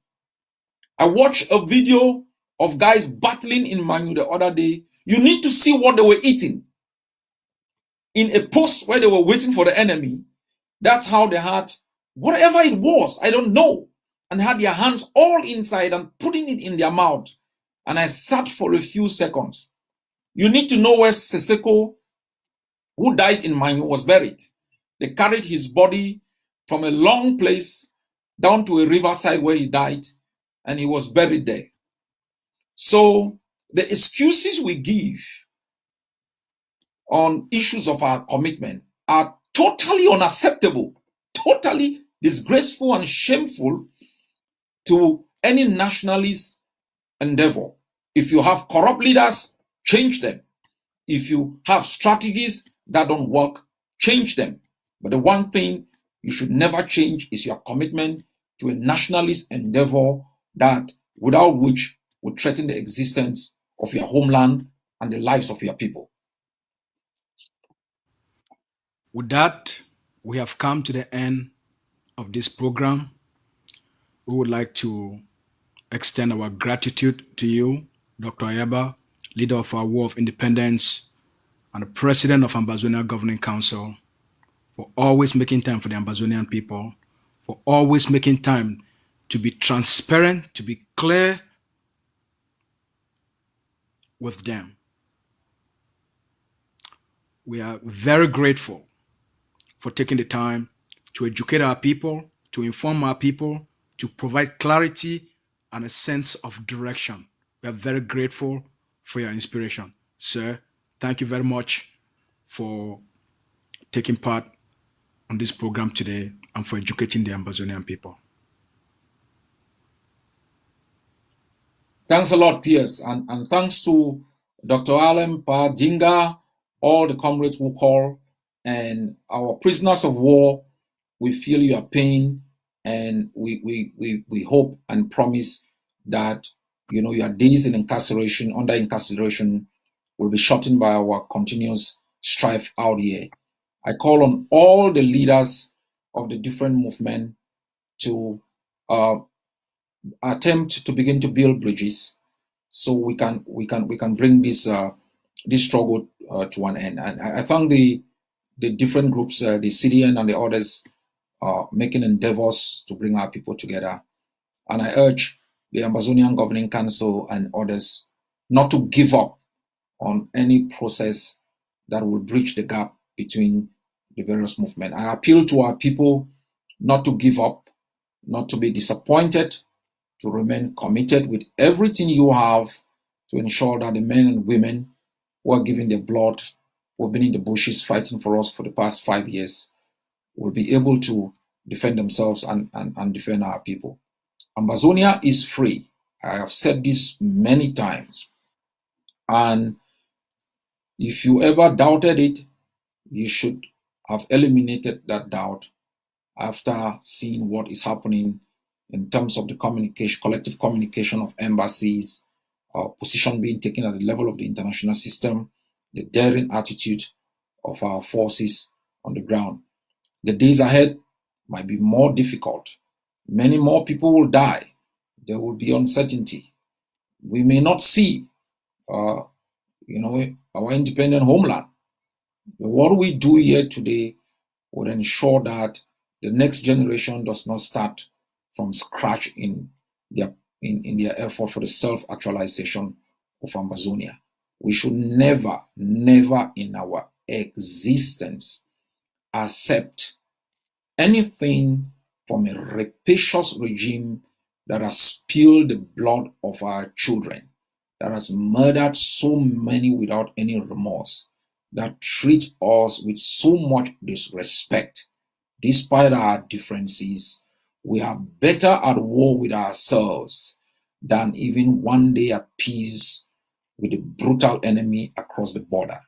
I watched a video of guys battling in Manu the other day. You need to see what they were eating. In a post where they were waiting for the enemy, that's how they had whatever it was, I don't know, and had their hands all inside and putting it in their mouth. And I sat for a few seconds. You need to know where Seseko, who died in Manu, was buried. They carried his body from a long place down to a riverside where he died, and he was buried there. So the excuses we give on issues of our commitment are totally unacceptable, totally disgraceful and shameful to any nationalist endeavor. If you have corrupt leaders, change them. If you have strategies that don't work, change them. But the one thing you should never change is your commitment to a nationalist endeavor that, without which, would threaten the existence of your homeland and the lives of your people. With that, we have come to the end of this program. We would like to extend our gratitude to you, Dr. Ayaba, leader of our War of Independence and the president of Ambazonia Governing Council, for always making time for the Ambazonian people, for always making time to be transparent, to be clear with them. We are very grateful for taking the time to educate our people, to inform our people, to provide clarity and a sense of direction. We are very grateful for your inspiration. Sir, thank you very much for taking part on this program today and for educating the Ambazonian people. Thanks a lot, Piers, and thanks to Dr. Allen, Pa Dinga, all the comrades who call, and our prisoners of war. We feel your pain, and we hope and promise that your days in incarceration, under incarceration, will be shortened by our continuous strife out here. I call on all the leaders of the different movements to attempt to begin to build bridges so we can bring this struggle to an end. And I thank the different groups, the CDN and the others, making endeavors to bring our people together. And I urge the Ambazonian Governing Council and others not to give up on any process that will bridge the gap between the various movements. I appeal to our people not to give up, not to be disappointed, to remain committed with everything you have to ensure that the men and women who are giving their blood, who have been in the bushes fighting for us for the past 5 years, will be able to defend themselves and defend our people. Ambazonia is free. I have said this many times. And if you ever doubted it, you should have eliminated that doubt after seeing what is happening in terms of the communication, collective communication of embassies, position being taken at the level of the international system, the daring attitude of our forces on the ground. The days ahead might be more difficult. Many more people will die. There will be uncertainty. We may not see, our independent homeland. But what we do here today will ensure that the next generation does not start from scratch in their in their effort for the self-actualization of Ambazonia. We should never, never in our existence accept anything from a rapacious regime that has spilled the blood of our children, that has murdered so many without any remorse, that treats us with so much disrespect. Despite our differences, we are better at war with ourselves than even one day at peace with a brutal enemy across the border.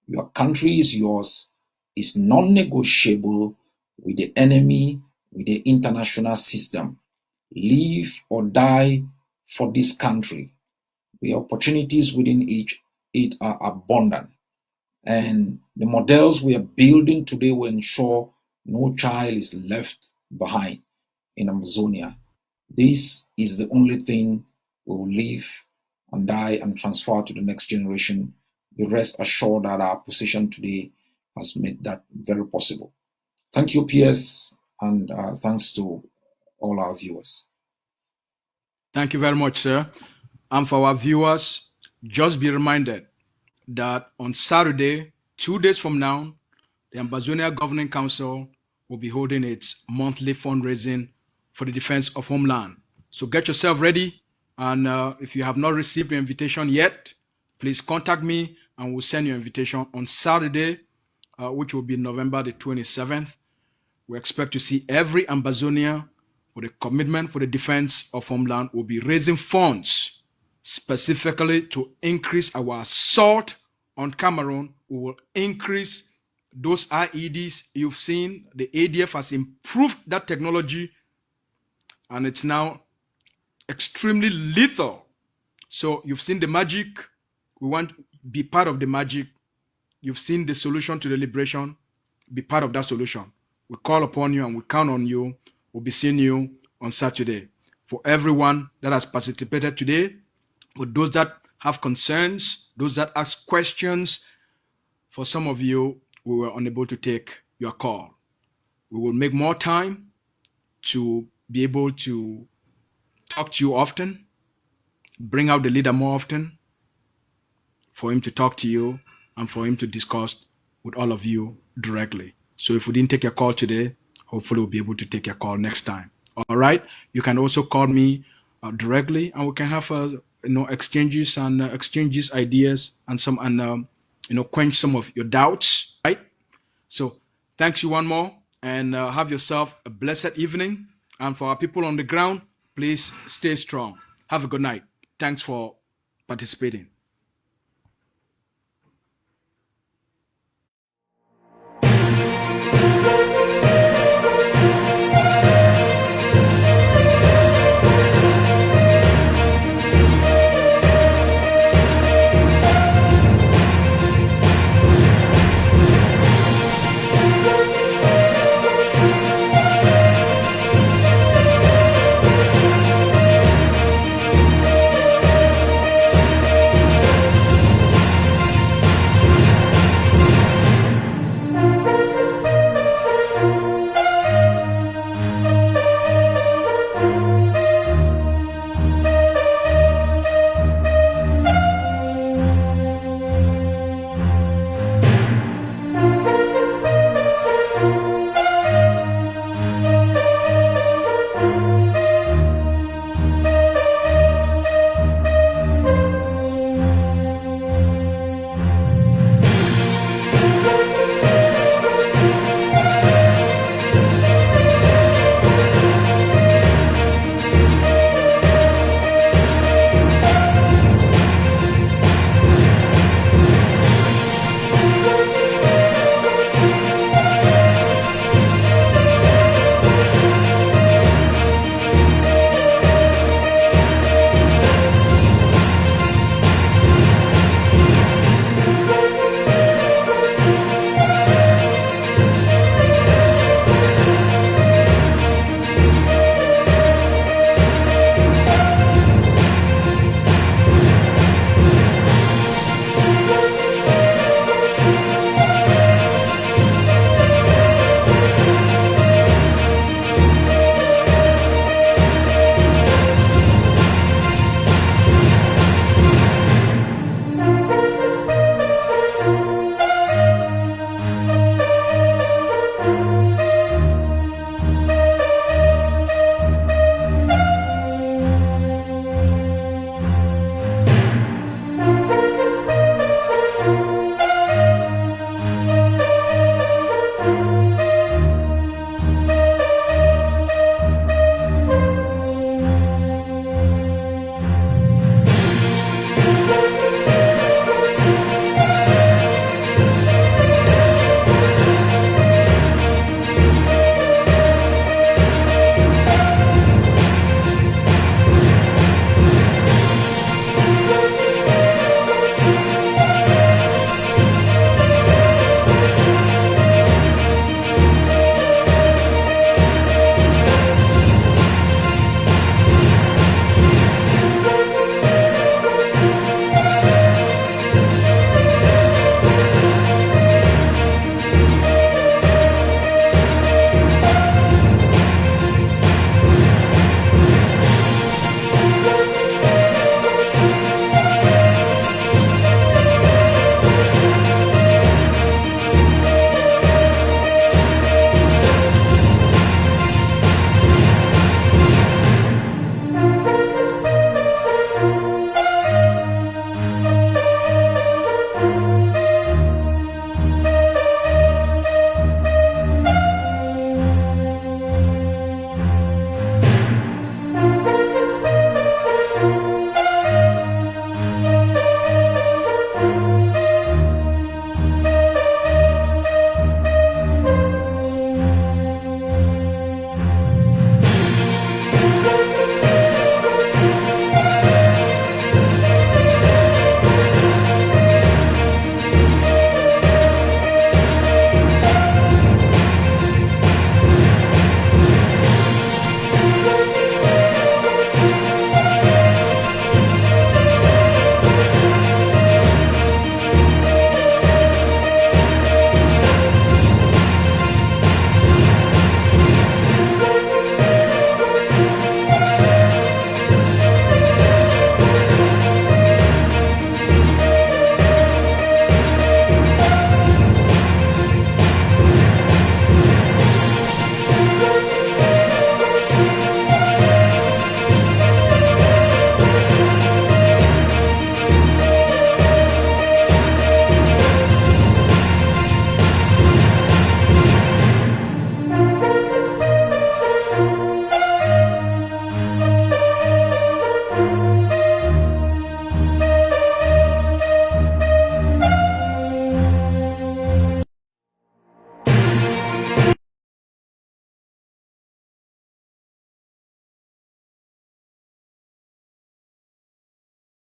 Your country is yours, is non-negotiable with the enemy, with the international system. Live or die for this country. The opportunities within it are abundant. And the models we are building today will ensure no child is left behind in Amazonia. This is the only thing we will live and die and transfer to the next generation. Be rest assured that our position today has made that very possible. Thank you, PS, and thanks to all our viewers. Thank you very much, sir. And for our viewers, just be reminded that on Saturday, 2 days from now, the Ambazonia Governing Council will be holding its monthly fundraising for the defense of homeland. So get yourself ready. And if you have not received your invitation yet, please contact me and we'll send you an invitation on Saturday, which will be November the 27th. We expect to see every Ambazonia with a commitment for the defense of homeland will be raising funds specifically to increase our assault on Cameroon. We will increase those IEDs you've seen. The ADF has improved that technology and it's now extremely lethal. So you've seen the magic. We want to be part of the magic. You've seen the solution to the liberation. Be part of that solution. We call upon you and we count on you. We'll be seeing you on Saturday. For everyone that has participated today, with those that have concerns, those that ask questions, for some of you, we were unable to take your call. We will make more time to be able to talk to you often, bring out the leader more often, for him to talk to you and for him to discuss with all of you directly. So if we didn't take your call today, hopefully we'll be able to take your call next time. All right. You can also call me directly, and we can have exchanges and exchanges ideas and some quench some of your doubts. Right. So thanks you one more, and have yourself a blessed evening. And for our people on the ground, please stay strong. Have a good night. Thanks for participating.